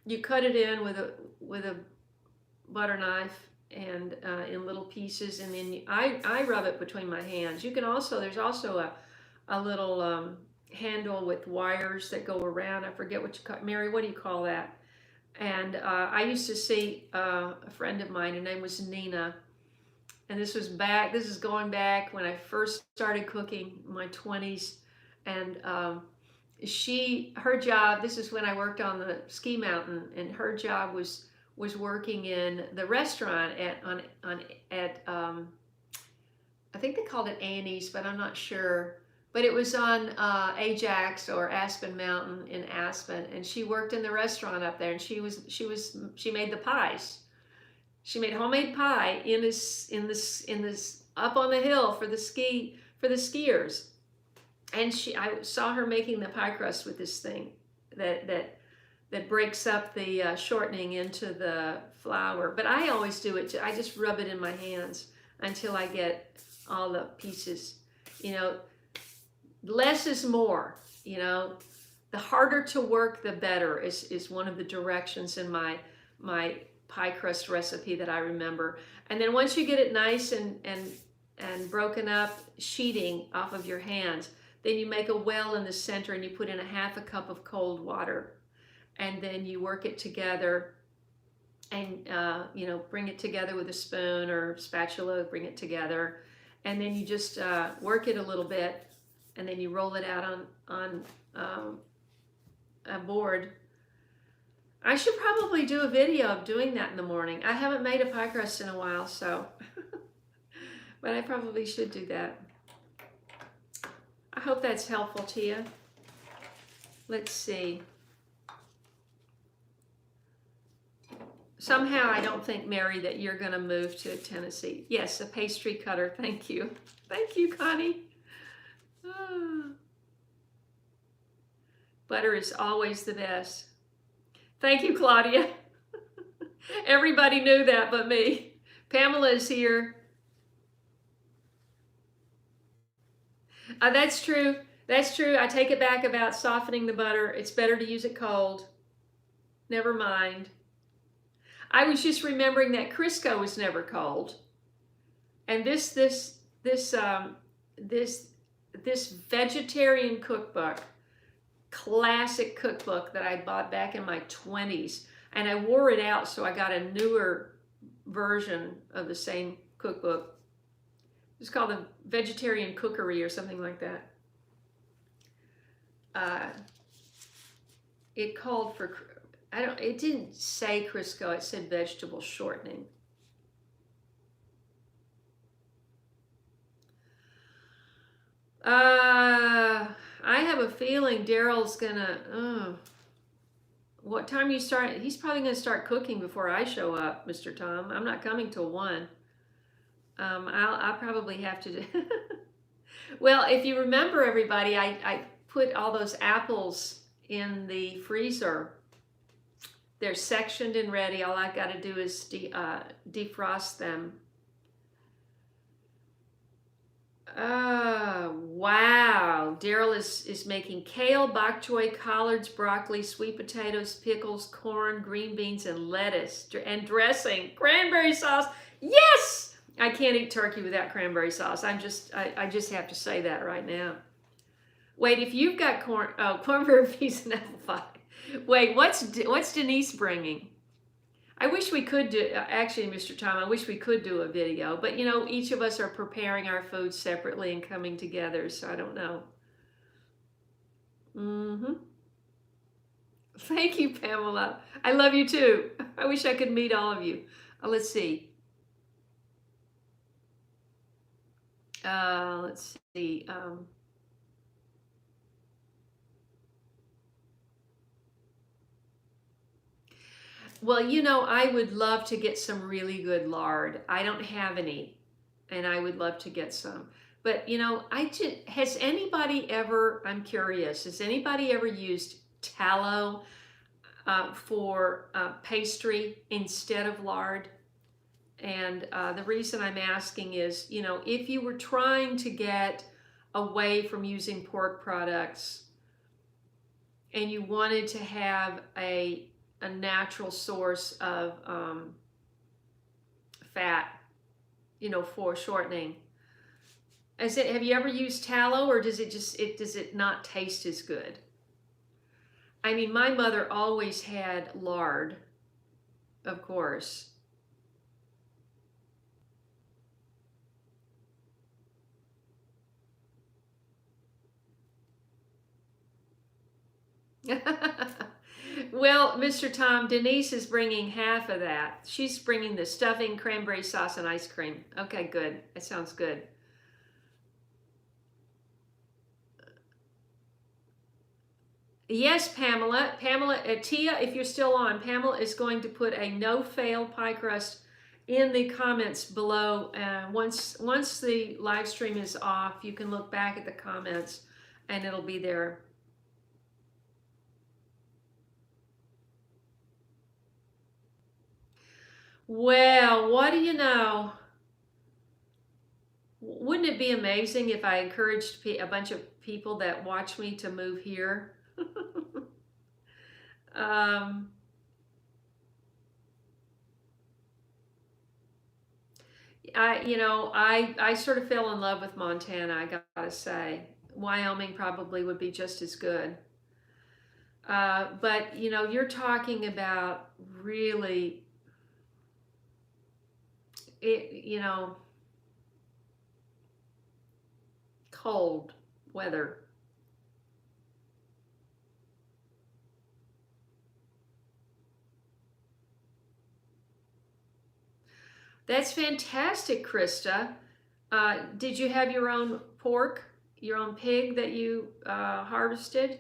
Speaker 1: You cut it in with a butter knife, and in little pieces, and then I rub it between my hands. You can also, there's also a little handle with wires that go around. I forget what you call, Mary, what do you call that? And I used to see a friend of mine, her name was Nina, and this is going back when I first started cooking in my 20s, and her job, this is when I worked on the ski mountain, and her job was working in the restaurant at I think they called it Annie's, but I'm not sure. But it was on Ajax or Aspen Mountain in Aspen, and she worked in the restaurant up there, and she made the pies. She made homemade pie in this up on the hill for the skiers. And I saw her making the pie crust with this thing that breaks up the shortening into the flour. But I always do it. I just rub it in my hands until I get all the pieces. You know, less is more. You know, the harder to work, the better is one of the directions in my pie crust recipe that I remember. And then once you get it nice and broken up, sheeting off of your hands, then you make a well in the center, and you put in 1/2 cup of cold water, and then you work it together, and you know, bring it together with a spoon or spatula, bring it together, and then you just work it a little bit, and then you roll it out on a board. I should probably do a video of doing that in the morning. I haven't made a pie crust in a while, so but I probably should do that. I hope that's helpful to you. Let's see. Somehow I don't think, Mary, that you're going to move to Tennessee. Yes, a pastry cutter. Thank you. Thank you, Connie. Butter is always the best. Thank you, Claudia. Everybody knew that but me. Pamela is here. That's true. That's true. I take it back about softening the butter. It's better to use it cold. Never mind. I was just remembering that Crisco was never cold, and this vegetarian cookbook classic cookbook that I bought back in my 20s, and I wore it out, so I got a newer version of the same cookbook. It's called the Vegetarian Cookery or something like that. It called for, it didn't say Crisco, it said vegetable shortening. I have a feeling Daryl's gonna, what time you start? He's probably gonna start cooking before I show up, Mr. Tom. I'm not coming till 1. I'll probably have to do well, if you remember, everybody, I put all those apples in the freezer. They're sectioned and ready. All I've got to do is defrost them. Wow. Daryl is making kale, bok choy, collards, broccoli, sweet potatoes, pickles, corn, green beans, and lettuce, and dressing. Cranberry sauce. Yes! I can't eat turkey without cranberry sauce. I just have to say that right now. Wait, if you've got cornbread, peas, and apple pie. Wait, what's Denise bringing? I wish we could do, actually, Mr. Tom, I wish we could do a video, but you know, each of us are preparing our food separately and coming together, so I don't know. Thank you, Pamela. I love you too. I wish I could meet all of you. Let's see. Let's see. Well, you know, I would love to get some really good lard. I don't have any, and I would love to get some. But, you know, has anybody ever, I'm curious, has anybody ever used tallow for pastry instead of lard? And the reason I'm asking is, you know, if you were trying to get away from using pork products and you wanted to have a natural source of fat, you know, for shortening, have you ever used tallow, or does it not taste as good? I mean, my mother always had lard, of course. Well, Mr. Tom, Denise is bringing half of that. She's bringing the stuffing, cranberry sauce, and ice cream. Okay, good. That sounds good. Yes, Pamela. Tia, if you're still on, Pamela is going to put a no-fail pie crust in the comments below. Once the live stream is off, you can look back at the comments and it'll be there. Well, what do you know? Wouldn't it be amazing if I encouraged a bunch of people that watch me to move here? I sort of fell in love with Montana, I gotta say. Wyoming probably would be just as good. But, you know, you're talking about really, you know, cold weather. That's fantastic, Krista. Did you have your own pork, your own pig that you harvested?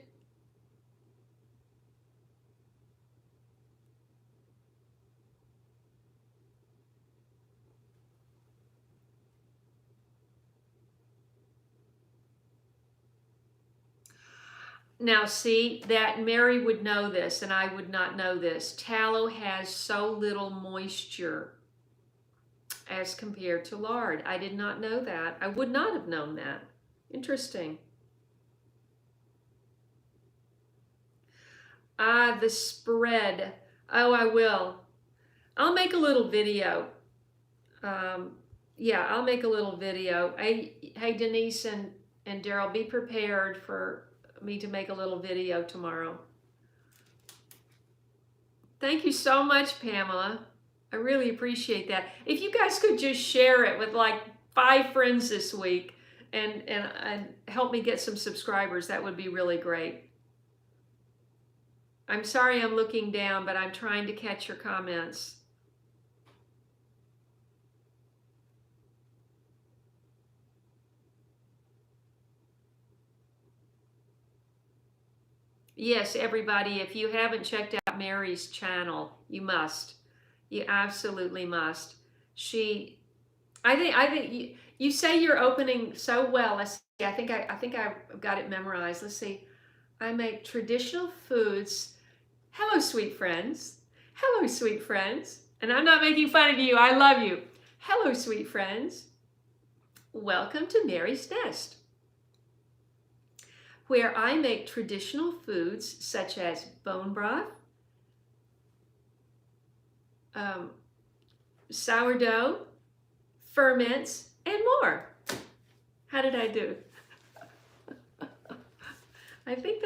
Speaker 1: Now see, that Mary would know this and I would not know this. Tallow has so little moisture as compared to lard. I did not know that. I would not have known that. Interesting. The spread. Oh, I will. I'll make a little video. Yeah, I'll make a little video. Hey Denise and Daryl, be prepared for me to make a little video tomorrow. Thank you so much, Pamela. I really appreciate that. If you guys could just share it with like 5 friends this week and help me get some subscribers, that would be really great. I'm sorry I'm looking down, but I'm trying to catch your comments. Yes, everybody, if you haven't checked out Mary's channel, you must. You absolutely must. I think you say you're opening so well. Let's see. I think I've got it memorized. Let's see. I make traditional foods. Hello, sweet friends. Hello, sweet friends. And I'm not making fun of you. I love you. Hello, sweet friends. Welcome to Mary's Nest, where I make traditional foods such as bone broth, sourdough, ferments, and more. How did I do? I think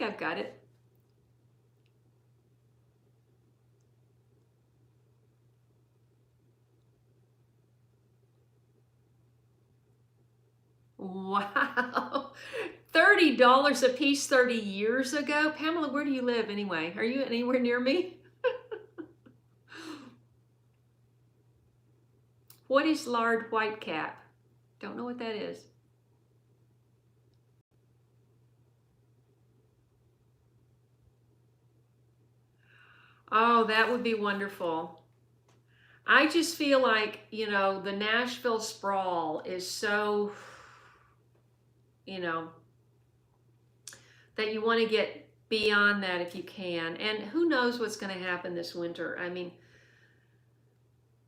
Speaker 1: I've got it. Wow. $30 a piece 30 years ago? Pamela, where do you live anyway? Are you anywhere near me? What is lard whitecap? Don't know what that is. Oh, that would be wonderful. I just feel like, you know, the Nashville sprawl is so, you know, that you want to get beyond that if you can. And who knows what's going to happen this winter. I mean,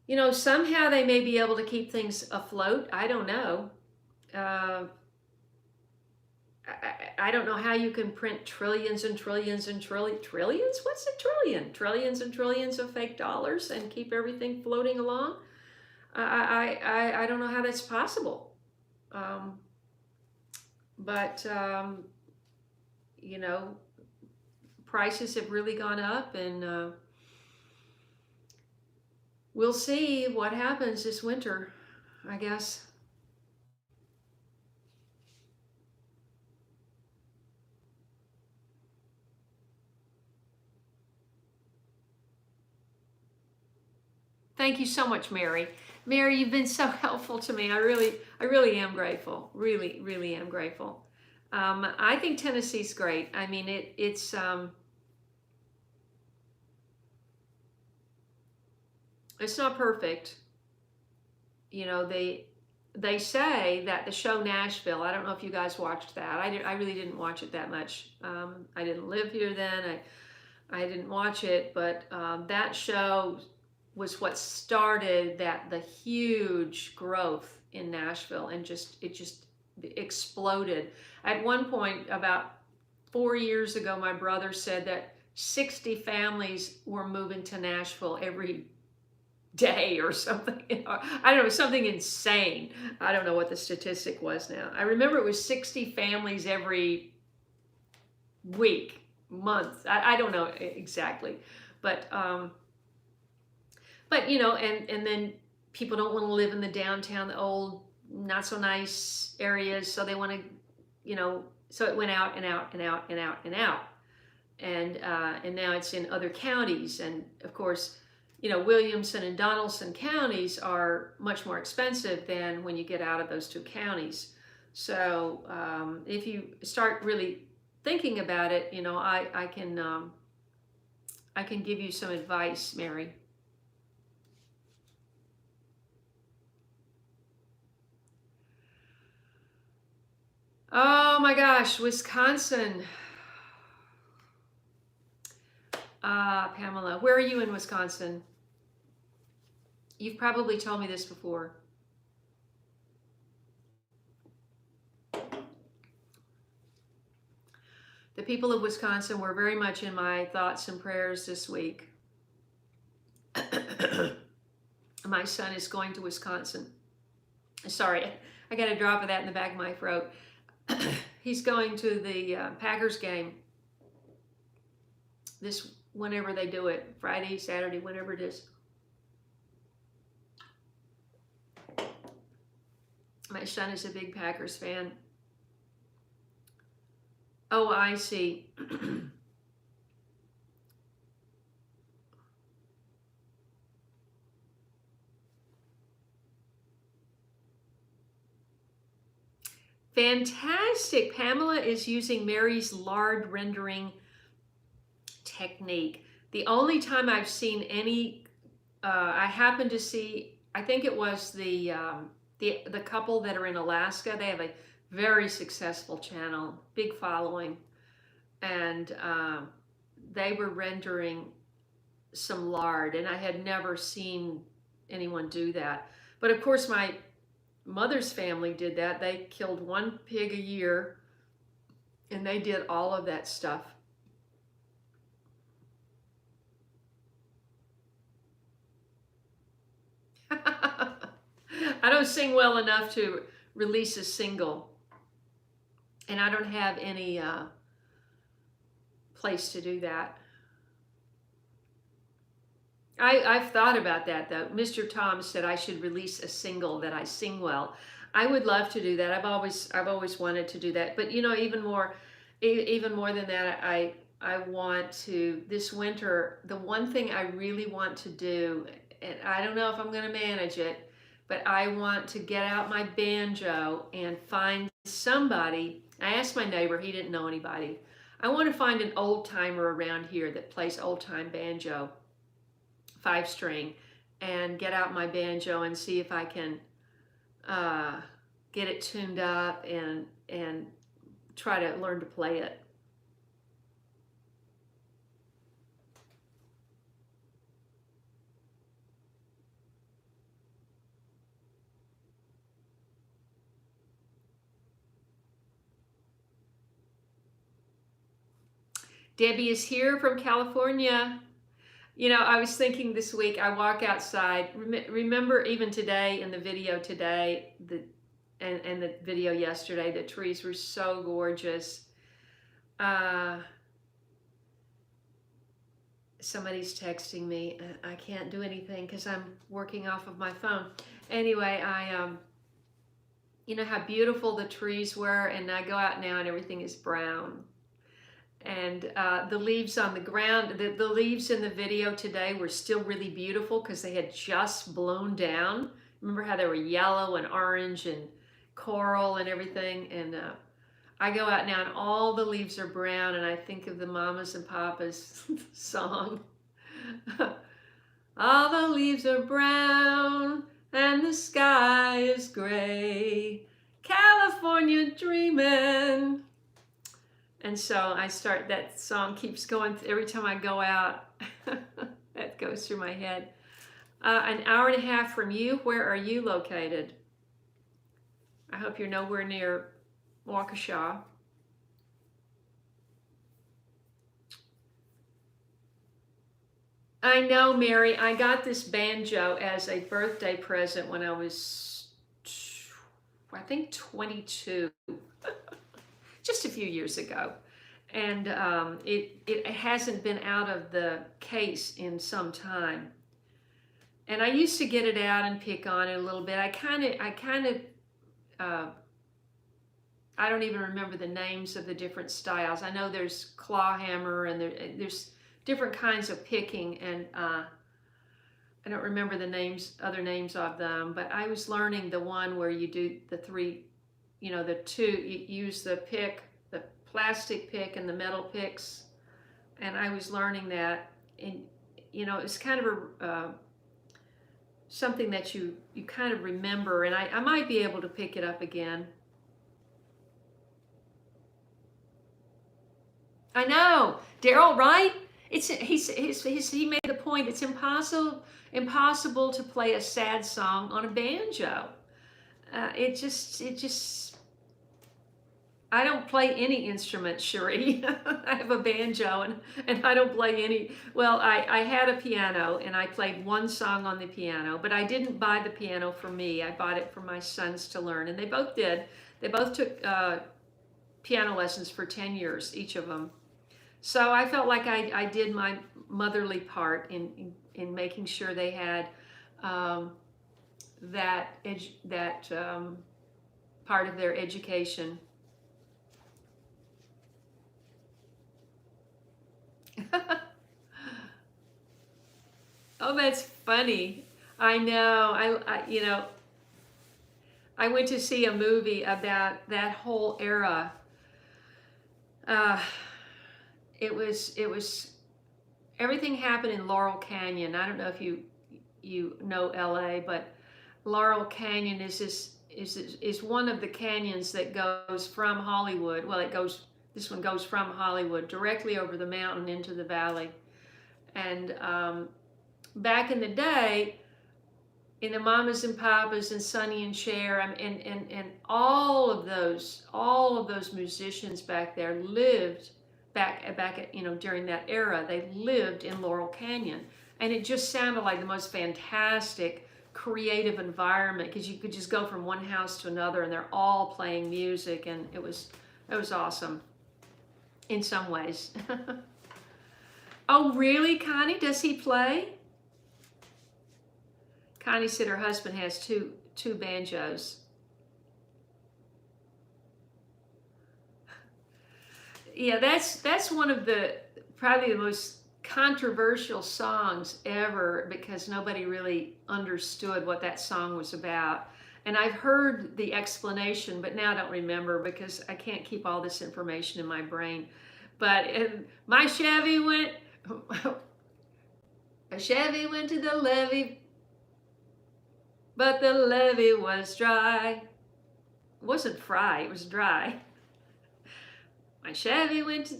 Speaker 1: you know, somehow they may be able to keep things afloat. I don't know. I don't know how you can print trillions and trillions and trillions? What's a trillion? Trillions and trillions of fake dollars and keep everything floating along? I don't know how that's possible. But you know, prices have really gone up, and we'll see what happens this winter, I guess. Thank you so much, Mary. Mary, you've been so helpful to me. I really am grateful. Really am grateful. I think Tennessee's great. I mean, it's not perfect. You know, they say that the show Nashville, I don't know if you guys watched that. I really didn't watch it that much. I didn't live here then. I didn't watch it, but that show was what started the huge growth in Nashville, and it just exploded. At one point, about 4 years ago, my brother said that 60 families were moving to Nashville every day or something. I don't know, something insane. I don't know what the statistic was now. I remember it was 60 families every week, month. I don't know exactly, but you know, and then people don't want to live in the downtown, the old, not so nice areas, so they want to, you know, so it went out and out and out and out and out, and now it's in other counties, and of course, you know, Williamson and Donaldson counties are much more expensive than when you get out of those 2 counties. So if you start really thinking about it, you know, I can give you some advice, Mary. Oh my gosh, Wisconsin. Pamela, where are you in Wisconsin? You've probably told me this before. The people of Wisconsin were very much in my thoughts and prayers this week. My son is going to Wisconsin. Sorry, I got a drop of that in the back of my throat. He's going to the Packers game whenever they do it, Friday, Saturday, whenever it is. My son is a big Packers fan. Oh, I see. Fantastic. Pamela is using Mary's lard rendering technique. The only time I've seen any, I happened to see, I think it was the couple that are in Alaska. They have a very successful channel, big following, and they were rendering some lard, and I had never seen anyone do that. But of course, my mother's family did that. They killed one pig a year, and they did all of that stuff. I don't sing well enough to release a single, and I don't have any place to do that. I've thought about that though. Mr. Tom said I should release a single that I sing well. I would love to do that. I've always wanted to do that. But you know, even more than that, I want to, this winter, the one thing I really want to do, and I don't know if I'm going to manage it, but I want to get out my banjo and find somebody. I asked my neighbor, he didn't know anybody. I want to find an old timer around here that plays old time banjo, 5-string, and get out my banjo and see if I can get it tuned up and try to learn to play it. Debbie is here from California. You know, I was thinking this week, I walk outside. Remember even today, in the video today, and the video yesterday, the trees were so gorgeous. Somebody's texting me. I can't do anything because I'm working off of my phone. Anyway, you know how beautiful the trees were, and I go out now and everything is brown. And the leaves on the ground, the leaves in the video today were still really beautiful because they had just blown down. Remember how they were yellow and orange and coral and everything? And I go out now and all the leaves are brown, and I think of the Mamas and Papas song. All the leaves are brown and the sky is gray. California dreaming. And so I start, that song keeps going every time I go out. That goes through my head. An hour and a half from you, where are you located? I hope you're nowhere near Waukesha. I know, Mary, I got this banjo as a birthday present when I was, I think, 22. Just a few years ago, and it hasn't been out of the case in some time. And I used to get it out and pick on it a little bit. I don't even remember the names of the different styles. I know there's claw hammer and there's different kinds of picking, and I don't remember the other names of them. But I was learning the one where you do the three. You know, the two, you use the pick, the plastic pick and the metal picks, and I was learning that, and you know, it's kind of something that you kind of remember, and I might be able to pick it up again. I know, Daryl, right? He made the point. It's impossible to play a sad song on a banjo. It just. I don't play any instrument, Cherie. I have a banjo and I don't play any. Well, I had a piano and I played one song on the piano, but I didn't buy the piano for me. I bought it for my sons to learn, and they both did. They both took piano lessons for 10 years, each of them. So I felt like I did my motherly part in making sure they had that part of their education. Oh, that's funny. I know. I went to see a movie about that whole era. Uh, it was everything happened in Laurel Canyon. I don't know if you know LA, but Laurel Canyon is one of the canyons that goes from Hollywood. Well, this one goes from Hollywood directly over the mountain into the valley. And back in the day, in the Mamas and Papas and Sonny and Cher, and all of those musicians back there lived back at, during that era. They lived in Laurel Canyon, and it just sounded like the most fantastic creative environment, because you could just go from one house to another and they're all playing music, and it was awesome in some ways. Oh, really, Connie? Does he play? Connie said her husband has two banjos. Yeah, that's one of probably the most controversial songs ever, because nobody really understood what that song was about. And I've heard the explanation, but now I don't remember because I can't keep all this information in my brain. But my Chevy went, a Chevy went to the levee, but the levee was dry. It wasn't fry, it was dry. My Chevy went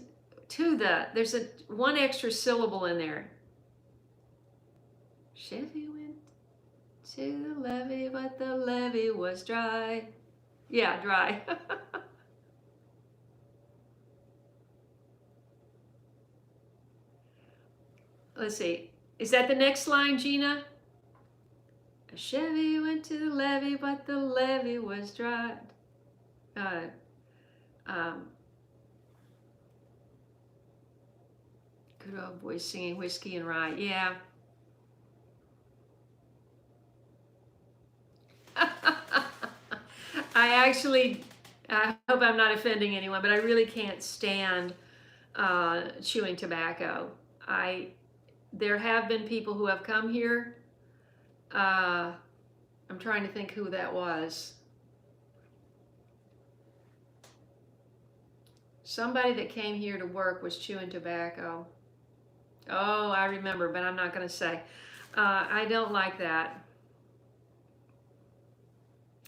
Speaker 1: to there's one extra syllable in there. Chevy went to the levee, but the levee was dry. Yeah, dry. Let's see. Is that the next line, Gina? A Chevy went to the levee, but the levee was dry. Good old boy singing Whiskey and Rye. Yeah. I hope I'm not offending anyone, but I really can't stand chewing tobacco. There have been people who have come here. I'm trying to think who that was. Somebody that came here to work was chewing tobacco. Oh, I remember, but I'm not going to say. I don't like that.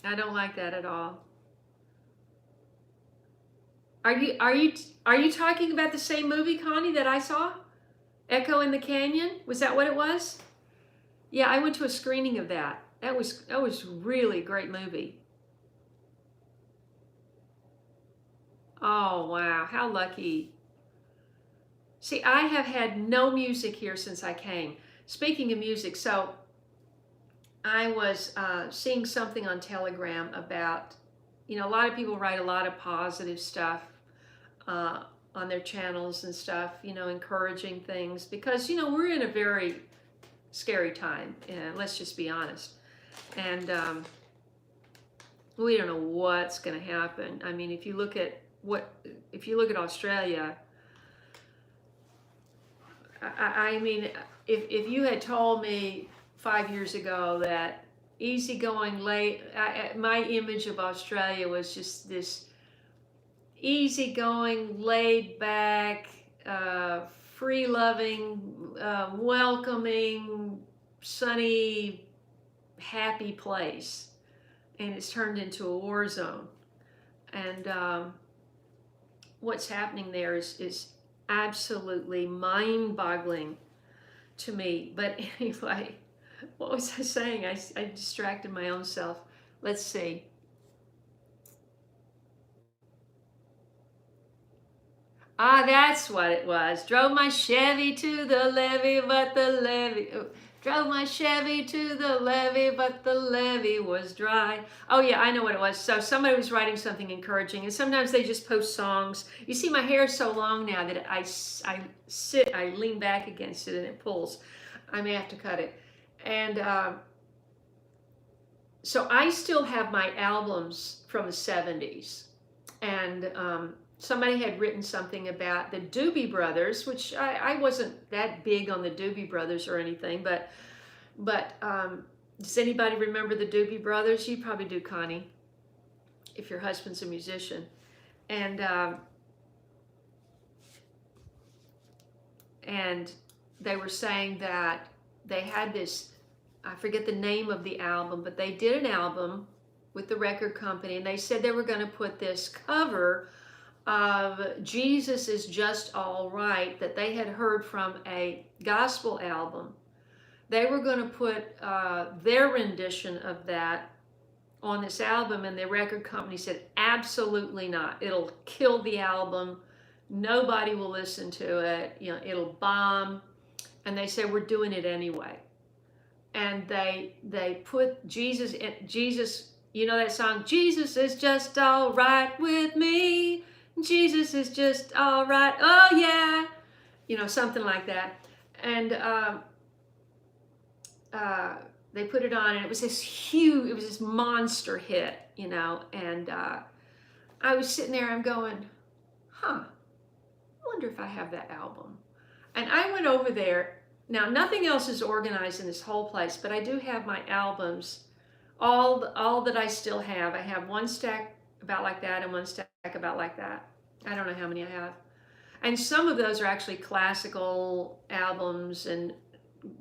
Speaker 1: I don't like that at all. Are you talking about the same movie, Connie, that I saw? Echo in the Canyon? Was that what it was? Yeah, I went to a screening of that. That was really great movie. Oh, wow, how lucky. See, I have had no music here since I came. Speaking of music, so I was seeing something on Telegram about, a lot of people write a lot of positive stuff on their channels and stuff, encouraging things, because, we're in a very scary time, let's just be honest. And we don't know what's going to happen. I mean, if you look at Australia, I mean, if you had told me 5 years ago that easygoing, my image of Australia was just this easygoing, laid back, free-loving, welcoming, sunny, happy place, and it's turned into a war zone. And what's happening there is absolutely mind-boggling to me. But anyway, what was I saying? I distracted my own self. Let's see. That's what it was. Drove my Chevy to the levee, but the levee... Drove my Chevy to the levee, but the levee was dry. Oh yeah, I know what it was. So somebody was writing something encouraging, and sometimes they just post songs. You see, my hair is so long now that I lean back against it and it pulls. I may have to cut it. And so I still have my albums from the 70s. And somebody had written something about the Doobie Brothers, which I wasn't that big on the Doobie Brothers or anything, but does anybody remember the Doobie Brothers? You probably do, Connie, if your husband's a musician. And they were saying that they had this, I forget the name of the album, but they did an album with the record company, and they said they were going to put this cover of Jesus Is Just All Right that they had heard from a gospel album. They were going to put their rendition of that on this album, and the record company said, absolutely not. It'll kill the album. Nobody will listen to it. You know, it'll bomb. And they said, we're doing it anyway. And they put Jesus, you know that song, Jesus is just all right with me. Jesus is just all right. Oh yeah. You know, something like that. And they put it on, and it was this huge, it was this monster hit, you know. And I was sitting there, I'm going, I wonder if I have that album. And I went over there. Now, nothing else is organized in this whole place, but I do have my albums, all that I still have. I have one stack about like that and one stack about like that. I don't know how many I have. And some of those are actually classical albums and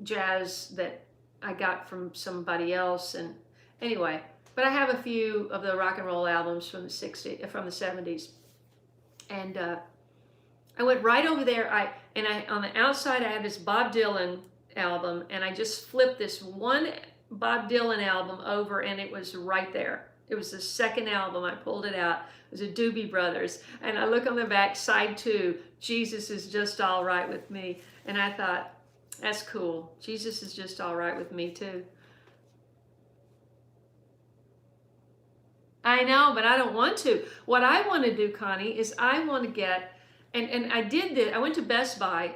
Speaker 1: jazz that I got from somebody else. And anyway, but I have a few of the rock and roll albums from the 70s. And I went right over there. On the outside, I had this Bob Dylan album, and I just flipped this one Bob Dylan album over, and it was right there. It was the second album. I pulled it out. It was a Doobie Brothers, and I look on the back, side 2, Jesus Is Just All Right With Me, and I thought, that's cool. Jesus is just all right with me too. I know, but I don't want to. What I want to do, Connie, is I want to get, and I did this, I went to Best Buy.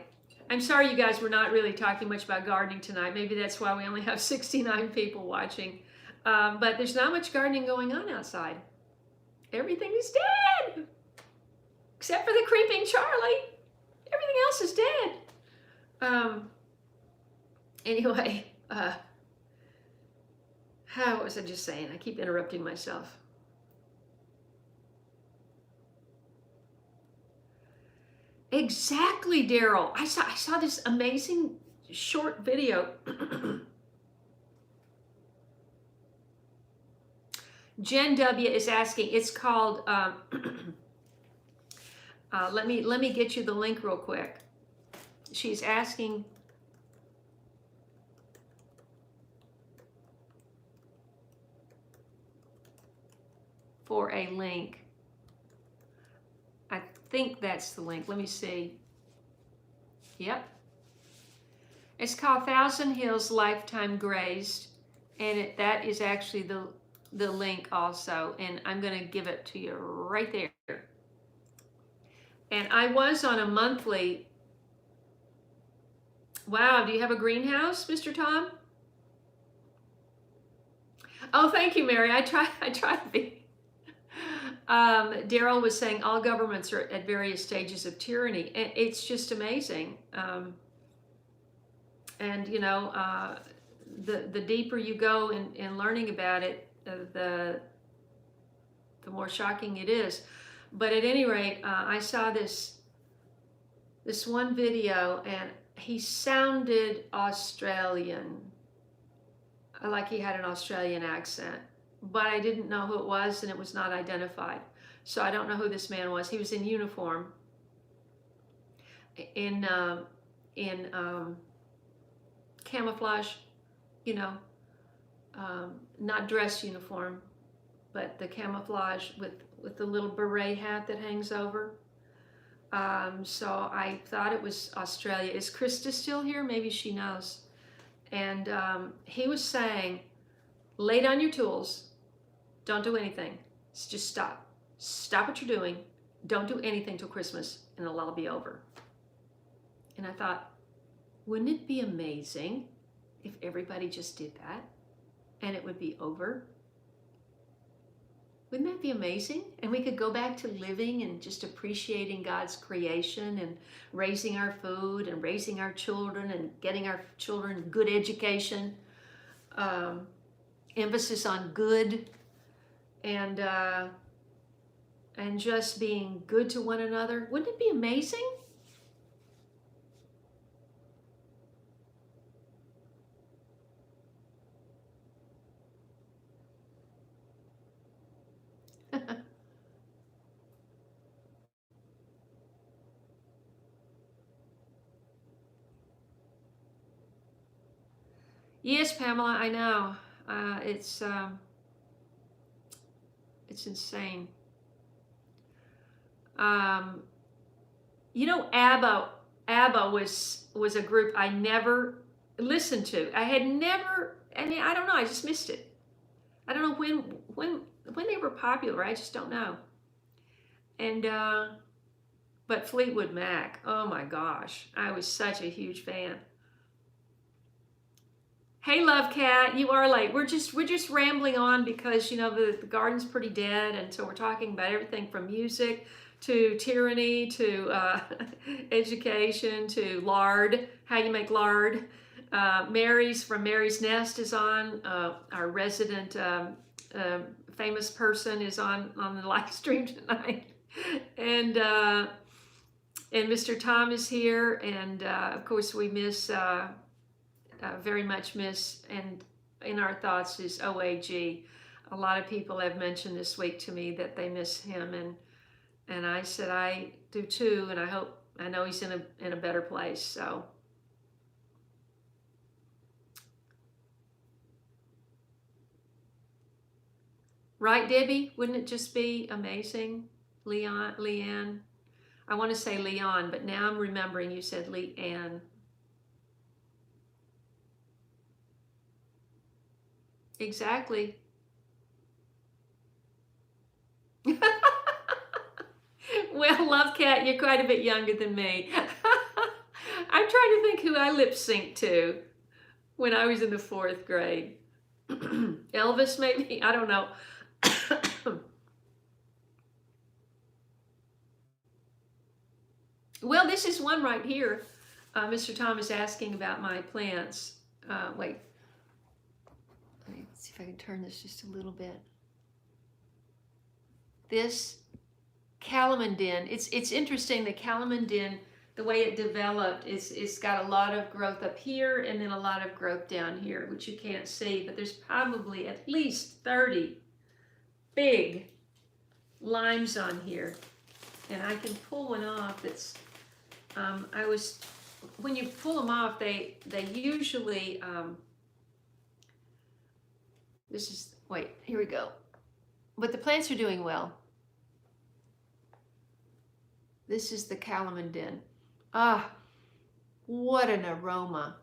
Speaker 1: I'm sorry you guys, we're not really talking much about gardening tonight. Maybe that's why we only have 69 people watching. But there's not much gardening going on outside. Everything is dead. Except for the creeping Charlie. Everything else is dead. Anyway, what was I just saying? I keep interrupting myself. Exactly, Daryl. I saw this amazing short video. Jen W is asking. It's called. Let me get you the link real quick. She's asking. For a link. I think that's the link. Let me see. Yep. It's called Thousand Hills Lifetime Grazed, and that is actually the link also, and I'm going to give it to you right there. And I was on a monthly. Wow, do you have a greenhouse, Mr. Tom? Oh, thank you, Mary. I try to be. Daryl was saying all governments are at various stages of tyranny. It's just amazing. And you know, the deeper you go in learning about it, the more shocking it is. But at any rate, I saw this one video, and he sounded Australian, like he had an Australian accent. But I didn't know who it was, and it was not identified. So I don't know who this man was. He was in uniform, in camouflage, you know, not dress uniform, but the camouflage with the little beret hat that hangs over. So I thought it was Australia. Is Krista still here? Maybe she knows. And he was saying, lay down your tools, don't do anything, just stop what you're doing, don't do anything till Christmas, and it'll all be over. And I thought, wouldn't it be amazing if everybody just did that and it would be over? Wouldn't that be amazing? And we could go back to living and just appreciating God's creation and raising our food and raising our children and getting our children good education, emphasis on good, and just being good to one another. Wouldn't it be amazing? Yes, Pamela, I know. It's insane. You know, ABBA was a group I never listened to. I had never, I mean, I don't know, I just missed it. I don't know when they were popular. I just don't know. And but Fleetwood Mac, oh my gosh, I was such a huge fan. Hey, Love Cat, you are late. We're just rambling on because, you know, the garden's pretty dead, and so we're talking about everything from music to tyranny to education to lard, how you make lard. Mary's from Mary's Nest is on. Our resident famous person is on the live stream tonight, and Mr. Tom is here, and of course we miss. Very much miss, and in our thoughts is OAG. A lot of people have mentioned this week to me that they miss him, and I said I do too, and I know he's in a better place. So right, Debbie, wouldn't it just be amazing? Leanne, I want to say Leon, but now I'm remembering you said Leanne. Exactly. Well, Love Cat, you're quite a bit younger than me. I'm trying to think who I lip synced to when I was in the 4th grade. Elvis, maybe? I don't know. Well, this is one right here. Mr. Tom is asking about my plants. Wait. Let's see if I can turn this just a little bit. This calamondin, it's interesting, the calamondin, the way it developed, it's got a lot of growth up here and then a lot of growth down here, which you can't see, but there's probably at least 30 big limes on here. And I can pull one off that's, when you pull them off, they usually, here we go. But the plants are doing well. This is the calamondin. Ah, what an aroma.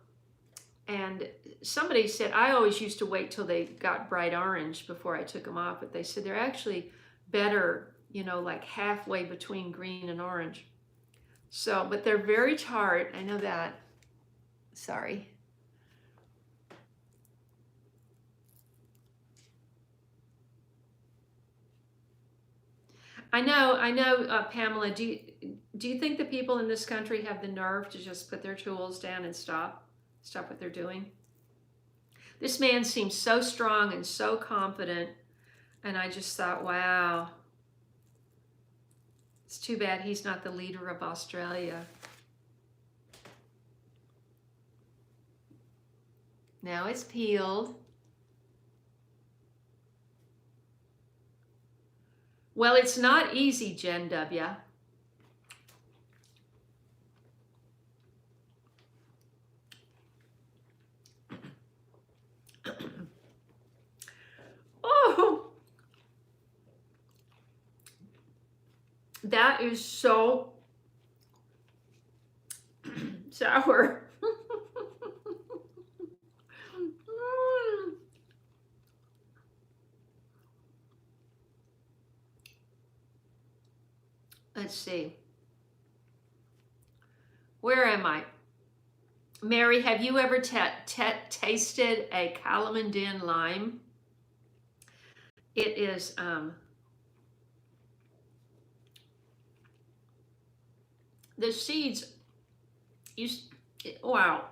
Speaker 1: And somebody said, I always used to wait till they got bright orange before I took them off, but they said they're actually better, you know, like halfway between green and orange. So, but they're very tart, I know that. Sorry. I know, Pamela, do you think the people in this country have the nerve to just put their tools down and stop what they're doing? This man seems so strong and so confident, and I just thought, wow, it's too bad he's not the leader of Australia. Now it's peeled. Well, it's not easy, Jen W. Oh, that is so sour. Let's see. Where am I? Mary, have you ever tasted a Calamandin lime? It is, the seeds, wow.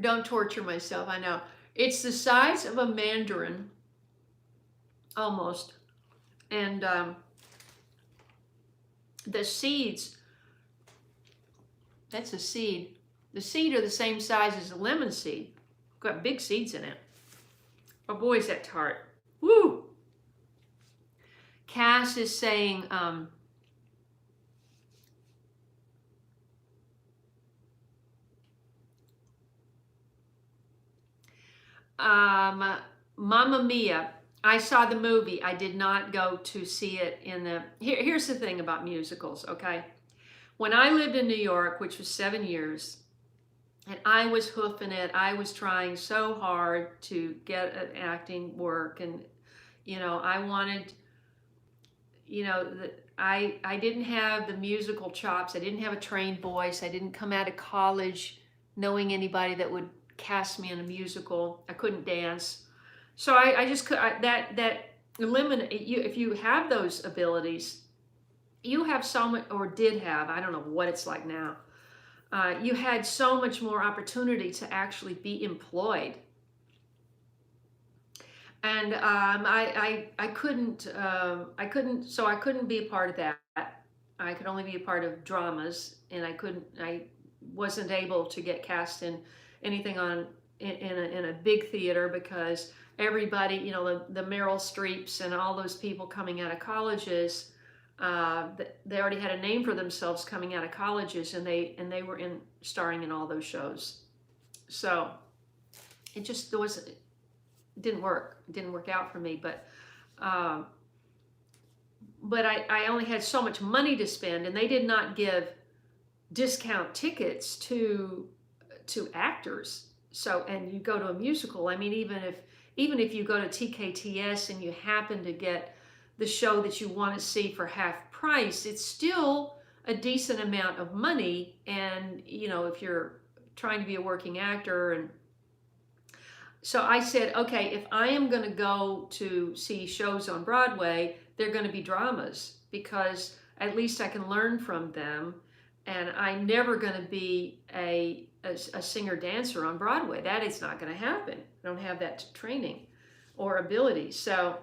Speaker 1: Don't torture myself, I know. It's the size of a mandarin, almost. And the seeds, that's a seed. The seed are the same size as a lemon seed. Got big seeds in it. Oh boy, is that tart. Woo! Cass is saying, Mamma Mia. I saw the movie. I did not go to see it in the... Here's the thing about musicals, okay? When I lived in New York, which was 7 years, and I was hoofing it, I was trying so hard to get an acting work, and, you know, I wanted, you know, I didn't have the musical chops. I didn't have a trained voice. I didn't come out of college knowing anybody that would cast me in a musical. I couldn't dance. So I just could, that eliminate you. If you have those abilities, you have so much, or did have, I don't know what it's like now. You had so much more opportunity to actually be employed. And I couldn't be a part of that. I could only be a part of dramas, and I wasn't able to get cast in anything in a big theater, because everybody, you know, the Meryl Streeps and all those people coming out of colleges, they already had a name for themselves coming out of colleges, and they were starring in all those shows. So it just didn't work out for me. But I only had so much money to spend, and they did not give discount tickets to actors. So, and you go to a musical, I mean, even if you go to TKTS and you happen to get the show that you want to see for half price, it's still a decent amount of money. And, you know, if you're trying to be a working actor. And so I said, okay, if I am going to go to see shows on Broadway, they're going to be dramas, because at least I can learn from them. And I'm never going to be a singer-dancer on Broadway. That is not going to happen. I don't have that training or ability. So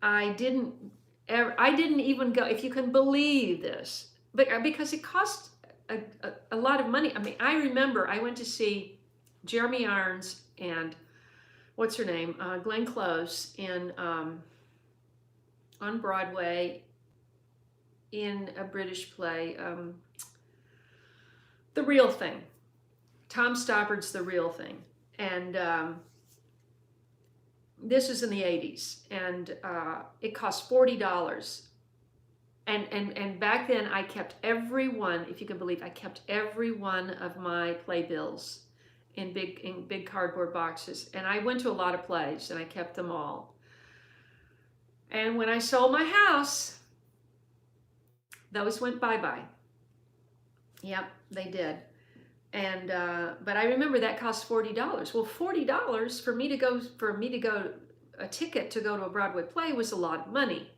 Speaker 1: I didn't even go, if you can believe this, but because it cost a lot of money. I mean, I remember I went to see Jeremy Irons and what's her name, Glenn Close, on Broadway in a British play, The Real Thing. Tom Stoppard's The Real Thing. And this was in the 80s, and it cost $40. And back then I kept every one, if you can believe, I kept every one of my playbills in big cardboard boxes. And I went to a lot of plays, and I kept them all. And when I sold my house, those went bye-bye. Yep, they did. And but I remember that cost $40. Well, $40 for me to go a ticket to go to a Broadway play was a lot of money.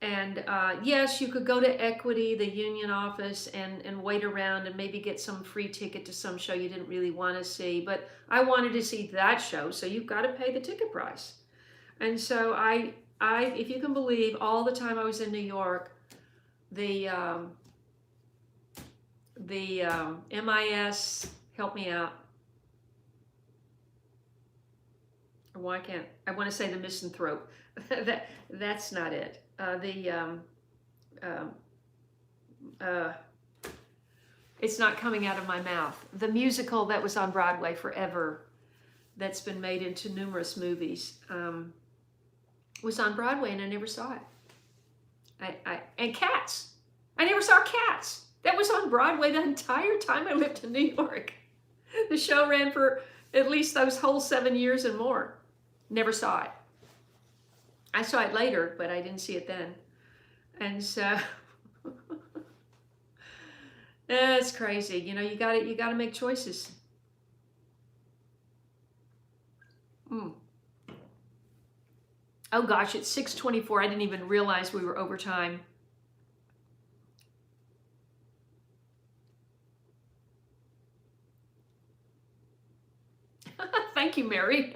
Speaker 1: And yes, you could go to Equity, the union office, and wait around and maybe get some free ticket to some show you didn't really want to see. But I wanted to see that show, so you've got to pay the ticket price. And so I if you can believe, all the time I was in New York, the MIS, help me out. Why can't I want to say the misanthrope? That's not it. It's not coming out of my mouth. The musical that was on Broadway forever, that's been made into numerous movies, was on Broadway, and I never saw it. And Cats. I never saw Cats. That was on Broadway the entire time I lived in New York. The show ran for at least those whole 7 years and more. Never saw it. I saw it later, but I didn't see it then. And so it's crazy. You know, you got to make choices. Mm. Oh gosh, it's 6:24. I didn't even realize we were over time. Thank you, Mary.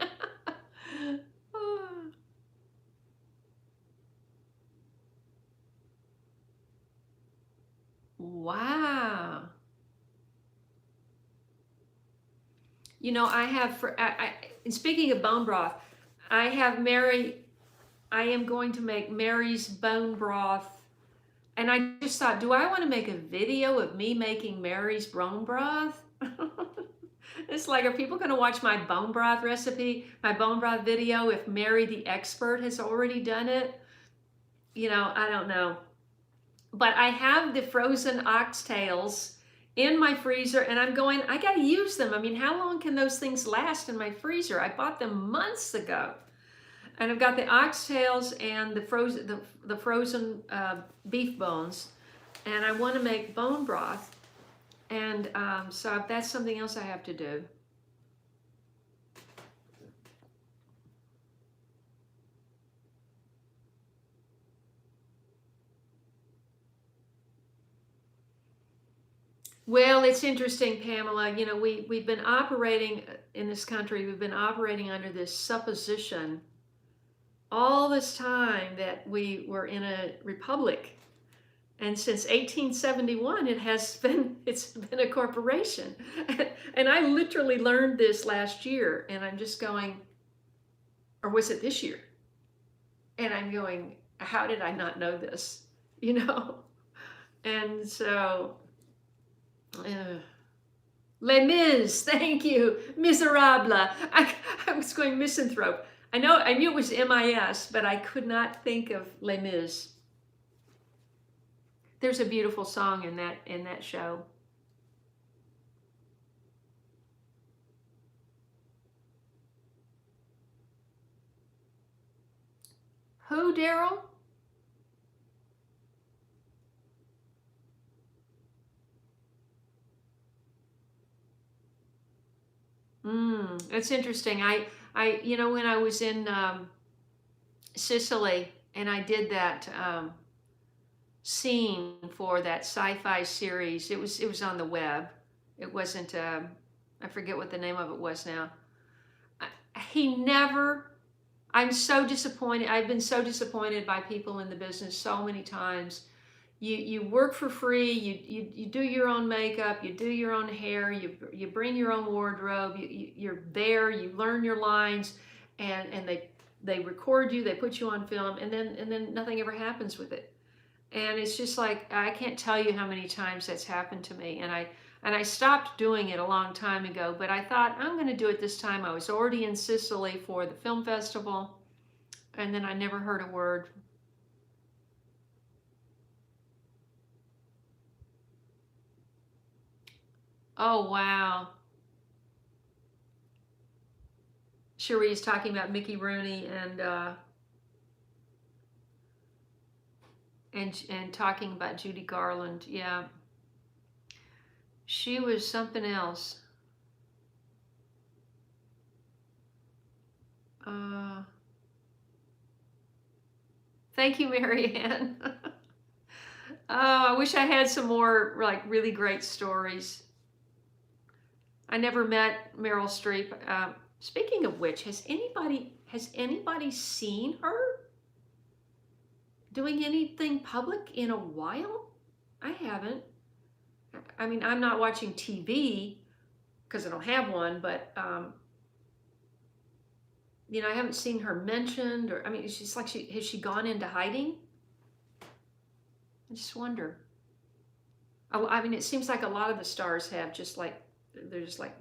Speaker 1: Wow. You know, I have and speaking of bone broth, I have I am going to make Mary's bone broth. And I just thought, do I want to make a video of me making Mary's bone broth? It's like, are people going to watch my bone broth recipe, my bone broth video, if Mary the expert has already done it? You know, I don't know. But I have the frozen oxtails in my freezer, and I'm going, I got to use them. I mean, how long can those things last in my freezer? I bought them months ago. And I've got the oxtails and the frozen beef bones, and I want to make bone broth. And so that's something else I have to do. Well, it's interesting, Pamela. You know, we've been operating in this country, we've been operating under this supposition all this time that we were in a republic. And since 1871, it's been a corporation. And I literally learned this last year, and I'm just going, or was it this year? And I'm going, how did I not know this? You know? And so, Les Mis, thank you, Miserable. I was going misanthrope. I knew it was MIS, but I could not think of Les Mis. There's a beautiful song in that show. Who, Daryl? It's interesting. You know, when I was in Sicily and I did that scene for that sci-fi series, it was on the web. It wasn't. I forget what the name of it was now. He never. I'm so disappointed. I've been so disappointed by people in the business so many times. You work for free. You do your own makeup. You do your own hair. You bring your own wardrobe. You're there. You learn your lines, and they record you. They put you on film, and then nothing ever happens with it. And it's just like, I can't tell you how many times that's happened to me. And I stopped doing it a long time ago, but I thought, I'm going to do it this time. I was already in Sicily for the film festival, and then I never heard a word. Oh, wow. Cherie's talking about Mickey Rooney and talking about Judy Garland. Yeah. She was something else. Thank you, Marianne. Oh, I wish I had some more like really great stories. I never met Meryl Streep. Speaking of which, has anybody seen her doing anything public in a while? I haven't. I mean, I'm not watching TV because I don't have one, but you know, I haven't seen her mentioned, or I mean, it's just like, has she gone into hiding? I just wonder. I mean, it seems like a lot of the stars have they're just like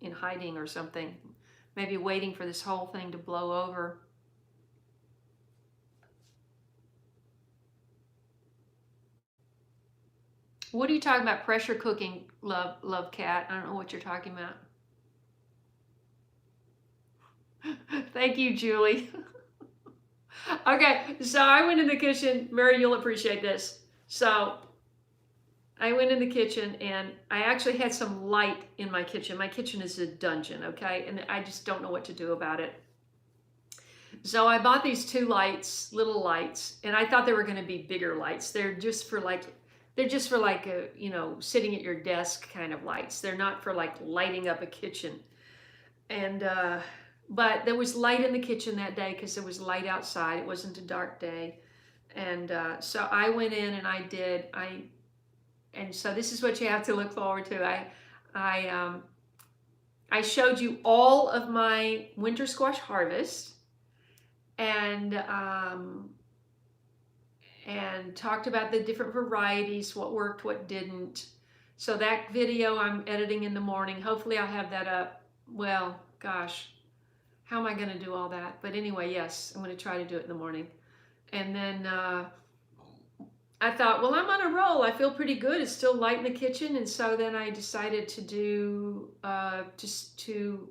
Speaker 1: in hiding or something, maybe waiting for this whole thing to blow over. What are you talking about? Pressure cooking, love cat. I don't know what you're talking about. Thank you, Julie. Okay, so I went in the kitchen. Mary, you'll appreciate this. So I went in the kitchen and I actually had some light in my kitchen. My kitchen is a dungeon, okay? And I just don't know what to do about it. So I bought these two lights, little lights, and I thought they were going to be bigger lights. They're just for like a, sitting at your desk kind of lights. They're not for like lighting up a kitchen. And but there was light in the kitchen that day because there was light outside. It wasn't a dark day. And so I went in and and so this is what you have to look forward to. I showed you all of my winter squash harvest, and talked about the different varieties, what worked, what didn't. So that video I'm editing in the morning. Hopefully I'll have that up. Well, gosh, how am I going to do all that? But anyway, yes, I'm going to try to do it in the morning. And then I thought, well, I'm on a roll. I feel pretty good. It's still light in the kitchen. And so then I decided to do, just to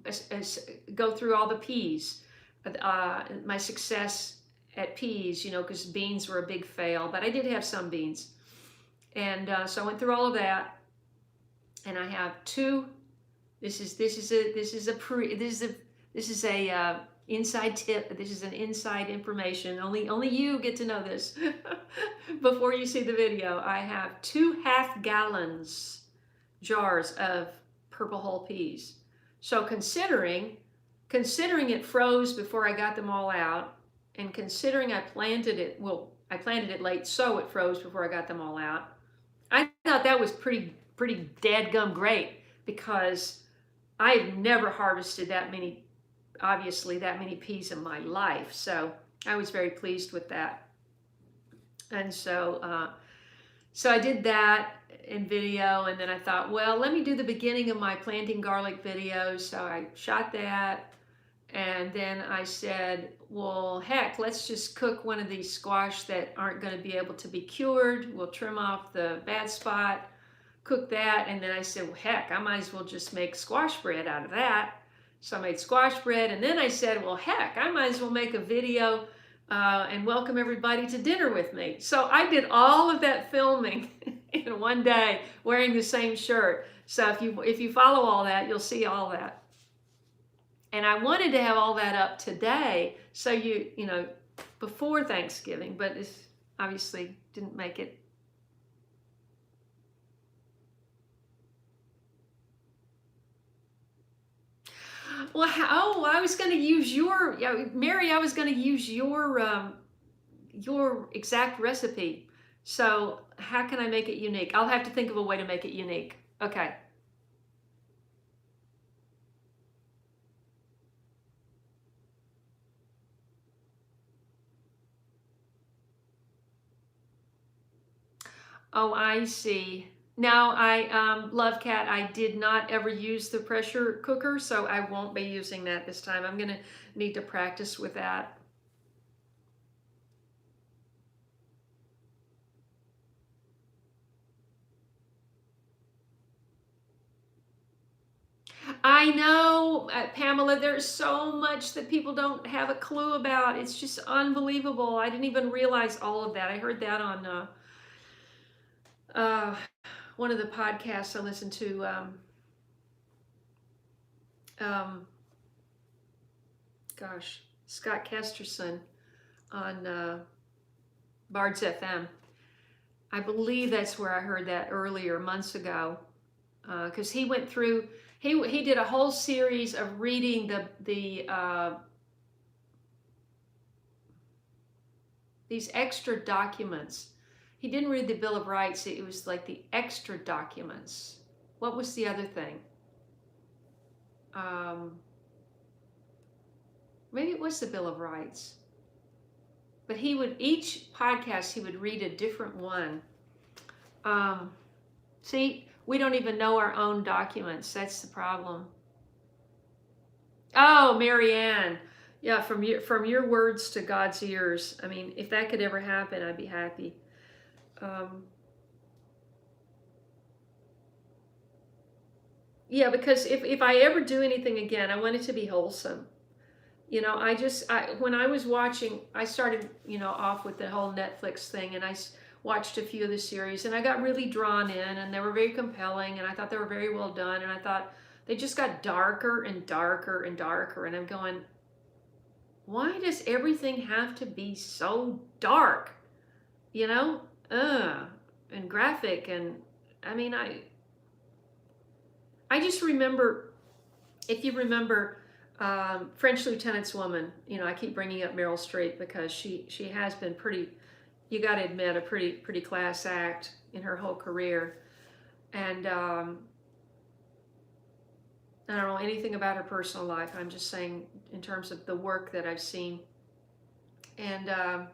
Speaker 1: go through all the peas. My success at peas, because beans were a big fail, but I did have some beans. And so I went through all of that. And I have two. This is a inside tip. This is an inside information. Only you get to know this before you see the video. I have 2 half-gallons jars of purple whole peas. So considering it froze before I got them all out, and considering I planted it late, so it froze before I got them all out. I thought that was pretty dadgum great, because I've never harvested that many peas in my life. So I was very pleased with that. And so I did that in video, and then I thought, well, let me do the beginning of my planting garlic video. So I shot that, and then I said, well, heck, let's just cook one of these squash that aren't going to be able to be cured. We'll trim off the bad spot, cook that, and then I said, well, heck, I might as well just make squash bread out of that. So I made squash bread, and then I said, well, heck, I might as well make a video and welcome everybody to dinner with me. So I did all of that filming in one day wearing the same shirt. So if you follow all that, you'll see all that. And I wanted to have all that up today, so before Thanksgiving, but it obviously didn't make it. Well, I was going to use Mary, I was going to use your exact recipe. So how can I make it unique? I'll have to think of a way to make it unique. Okay. Oh, I see. Now, Love Cat, I did not ever use the pressure cooker, so I won't be using that this time. I'm going to need to practice with that. I know, Pamela, there's so much that people don't have a clue about. It's just unbelievable. I didn't even realize all of that. I heard that on one of the podcasts I listened to. Scott Kesterson on Bard's FM. I believe that's where I heard that earlier, months ago, because he went through. He did a whole series of reading these extra documents. He didn't read the Bill of Rights. It was like the extra documents. What was the other thing? Maybe it was the Bill of Rights. But each podcast, he would read a different one. See, we don't even know our own documents. That's the problem. Oh, Marianne. Yeah, from your words to God's ears. I mean, if that could ever happen, I'd be happy. Yeah, because if I ever do anything again, I want it to be wholesome. You know, when I was watching, I started, you know, off with the whole Netflix thing, and watched a few of the series, and I got really drawn in, and they were very compelling, and I thought they were very well done, and I thought they just got darker and darker and darker, and I'm going, why does everything have to be so dark? You know, and graphic, and I mean, I just remember, if you remember, French Lieutenant's Woman. You know, I keep bringing up Meryl Streep because she has been pretty, you got to admit, a pretty class act in her whole career. And I don't know anything about her personal life. I'm just saying in terms of the work that I've seen. And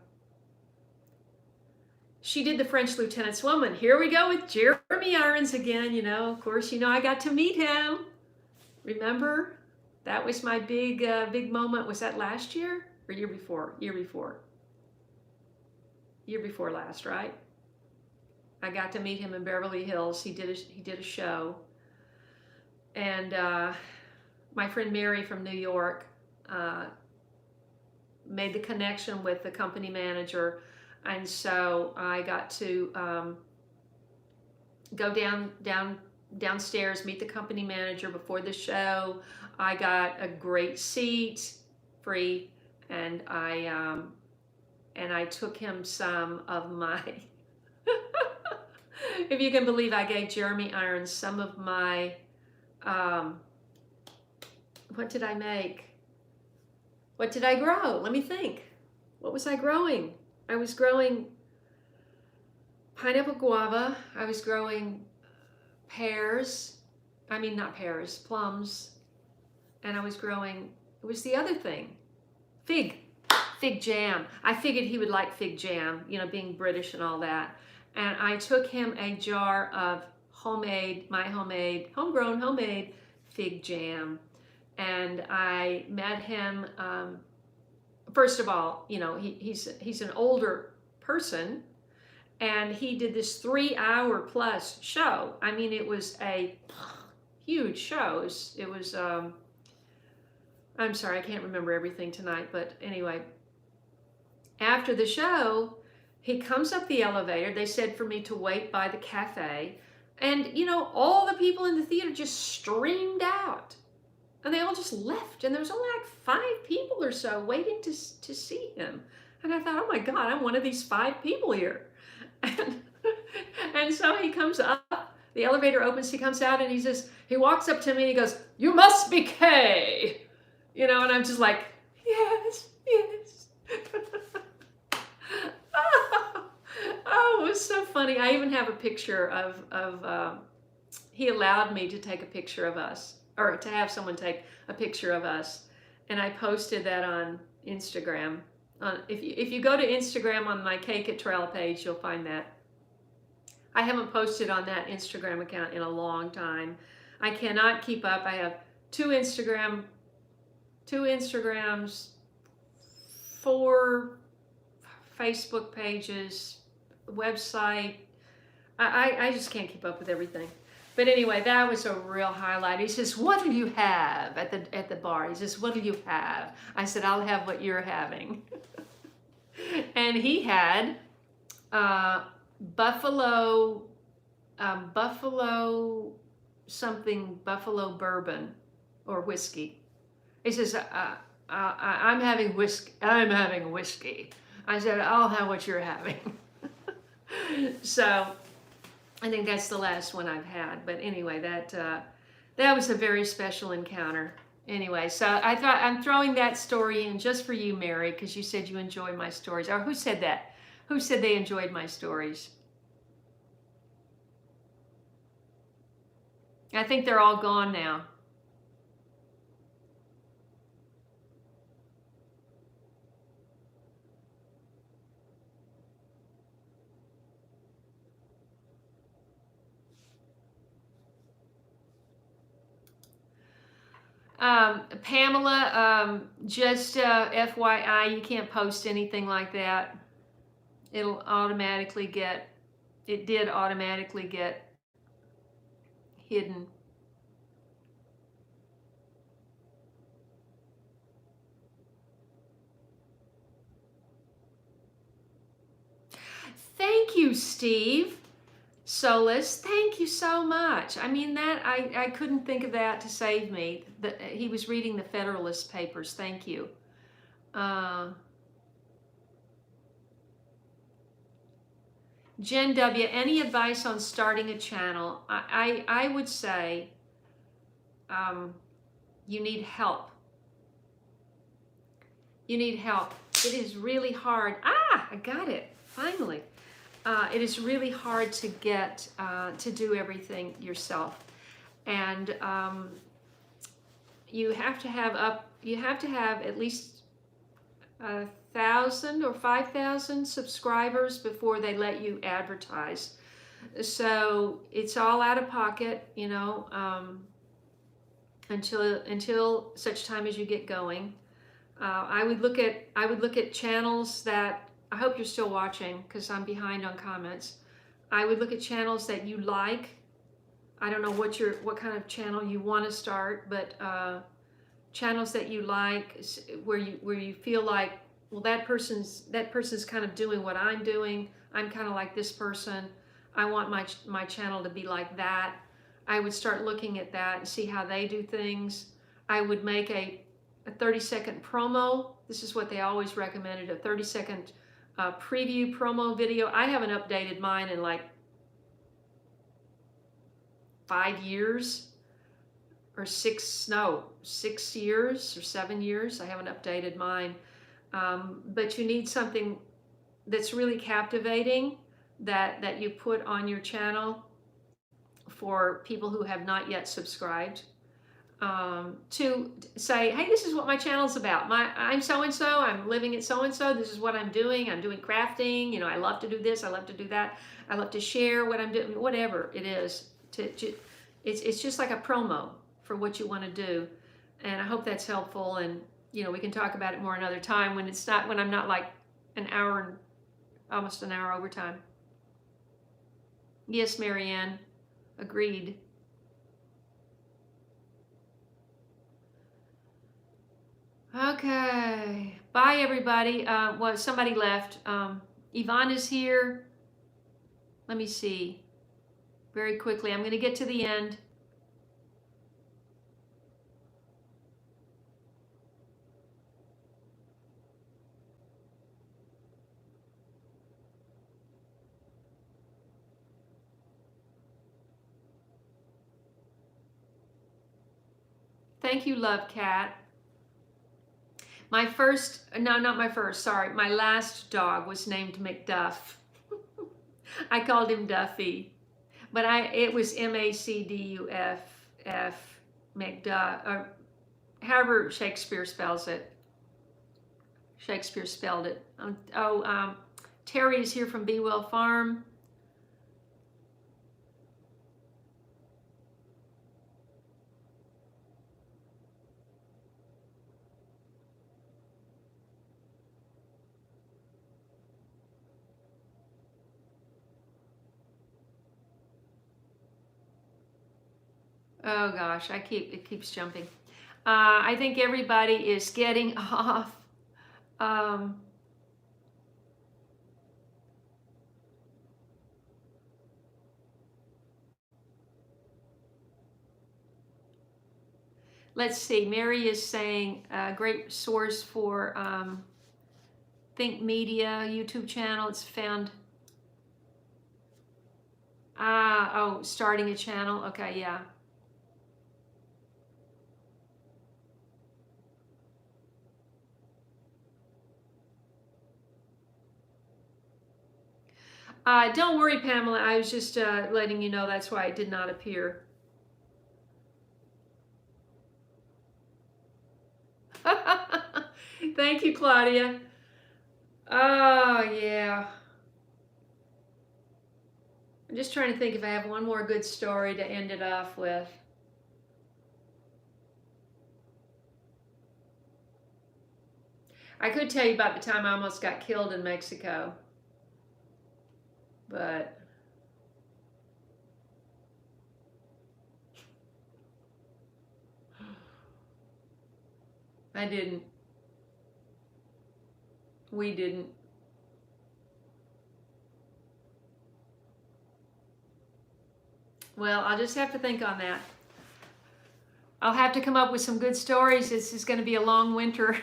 Speaker 1: she did the French Lieutenant's Woman. Here we go with Jeremy Irons again. You know, of course, you know, I got to meet him. Remember? That was my big moment. Was that last year or year before? Year before last, right? I got to meet him in Beverly Hills. He did a show, and my friend Mary from New York made the connection with the company manager, and so I got to go downstairs, meet the company manager before the show. I got a great seat, free, and I took him some of my, if you can believe, I gave Jeremy Irons some of my, what did I make? What did I grow? Let me think. What was I growing? I was growing pineapple guava. I was growing pears. I mean, not pears, plums. And I was growing, it was the other thing, fig jam. I figured he would like fig jam, you know, being British and all that. And I took him a jar of homegrown homemade fig jam. And I met him, first of all, you know, he's an older person, and he did this 3-hour plus show. I mean, it was a huge show. It was I'm sorry, I can't remember everything tonight, but anyway, after the show, he comes up the elevator. They said for me to wait by the cafe, and you know, all the people in the theater just streamed out, and they all just left, and there was only like 5 people or so waiting to see him. And I thought, oh my God, I'm one of these 5 people here. And so he comes up, the elevator opens, he comes out, and he walks up to me and he goes, "You must be Kaye." You know, and I'm just like, yes. Oh, it was so funny. I even have a picture of he allowed me to take a picture of us, or to have someone take a picture of us. And I posted that on Instagram. If you go to Instagram on my Kaye Kittrell page, you'll find that. I haven't posted on that Instagram account in a long time. I cannot keep up. I have 2 Instagrams, 4 Facebook pages, website. I just can't keep up with everything. But anyway, that was a real highlight. He says, "What do you have?" at the bar. He says, "What do you have?" I said, "I'll have what you're having." And he had buffalo bourbon or whiskey. He says, I'm having whiskey. I said, "I'll have what you're having." So I think that's the last one I've had. But anyway, that was a very special encounter. Anyway, so I thought I'm throwing that story in just for you, Mary, because you said you enjoy my stories. Or who said that? Who said they enjoyed my stories? I think they're all gone now. Pamela, just FYI, you can't post anything like that. It did automatically get hidden. thank you, Steve Solis. Thank you so much. I mean, that I couldn't think of that to save me. He was reading the Federalist Papers. Thank you. Jen W., any advice on starting a channel? I would say you need help. You need help. It is really hard. I got it, finally. It is really hard to get, to do everything yourself. And you have to have at least 1,000 or 5,000 subscribers before they let you advertise. So it's all out of pocket, you know, until such time as you get going. I would look at channels that, I hope you're still watching because I'm behind on comments. I would look at channels that you like. I don't know what kind of channel you want to start, but channels that you like, where you feel like, well, that person's kind of doing what I'm doing. I'm kind of like this person. I want my channel to be like that. I would start looking at that and see how they do things. I would make a 30-second promo. This is what they always recommended, a 30-second preview promo video. I haven't updated mine in like 5 years or 6 years or 7 years. I haven't updated mine. But you need something that's really captivating that you put on your channel for people who have not yet subscribed, to say, hey, this is what my channel's about. I'm so-and-so, I'm living at so-and-so, this is what I'm doing crafting, you know, I love to do this, I love to do that, I love to share what I'm doing, whatever it is. It's just like a promo for what you want to do. And I hope that's helpful, and you know, we can talk about it more another time when I'm not like almost an hour over time. Yes, Marianne, agreed. Okay, bye everybody. Well, somebody left. Yvonne is here. Let me see very quickly. I'm going to get to the end. Thank you, Love Cat. My last dog was named McDuff. I called him Duffy, but it was MacDuff, McDuff, or however Shakespeare spells it. Shakespeare spelled it. Terry is here from Be Well Farm. Oh gosh, it keeps jumping. I think everybody is getting off. Let's see, Mary is saying great source for Think Media YouTube channel. It's found. Starting a channel. Okay, yeah. Don't worry, Pamela. I was just letting you know that's why it did not appear. Thank you, Claudia. Oh, yeah. I'm just trying to think if I have one more good story to end it off with. I could tell you about the time I almost got killed in Mexico, but I didn't. We didn't. Well, I'll just have to think on that. I'll have to come up with some good stories. This is going to be a long winter.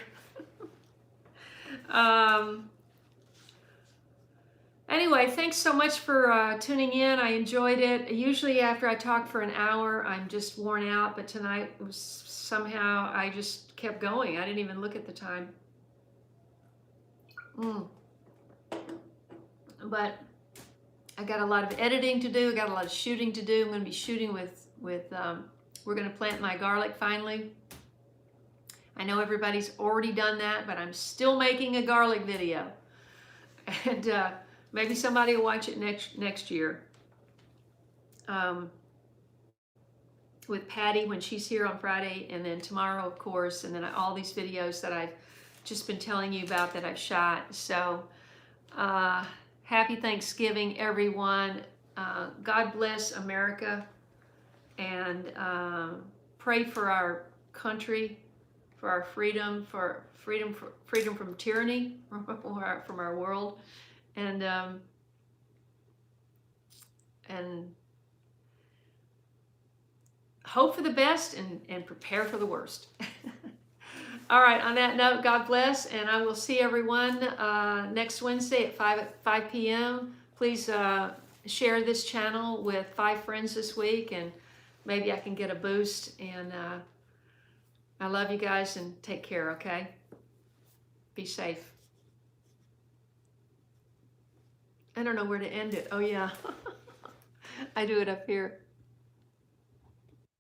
Speaker 1: Anyway, thanks so much for tuning in. I enjoyed it. Usually after I talk for an hour, I'm just worn out, but tonight was somehow I just kept going. I didn't even look at the time. But I got a lot of editing to do. I got a lot of shooting to do. I'm going to be shooting with we're going to plant my garlic finally. I know everybody's already done that, but I'm still making a garlic video. And maybe somebody will watch it next year. With Patty when she's here on Friday, and then tomorrow, of course, and then all these videos that I've just been telling you about that I've shot. So happy Thanksgiving, everyone. God bless America, and pray for our country, for our freedom, for freedom from tyranny, from our world, and hope for the best and prepare for the worst. All right, on that note, God bless, and I will see everyone next Wednesday at 5 p.m. Please share this channel with 5 friends this week, and maybe I can get a boost. And I love you guys, and take care, okay? Be safe. I don't know where to end it. Oh, yeah. I do it up here.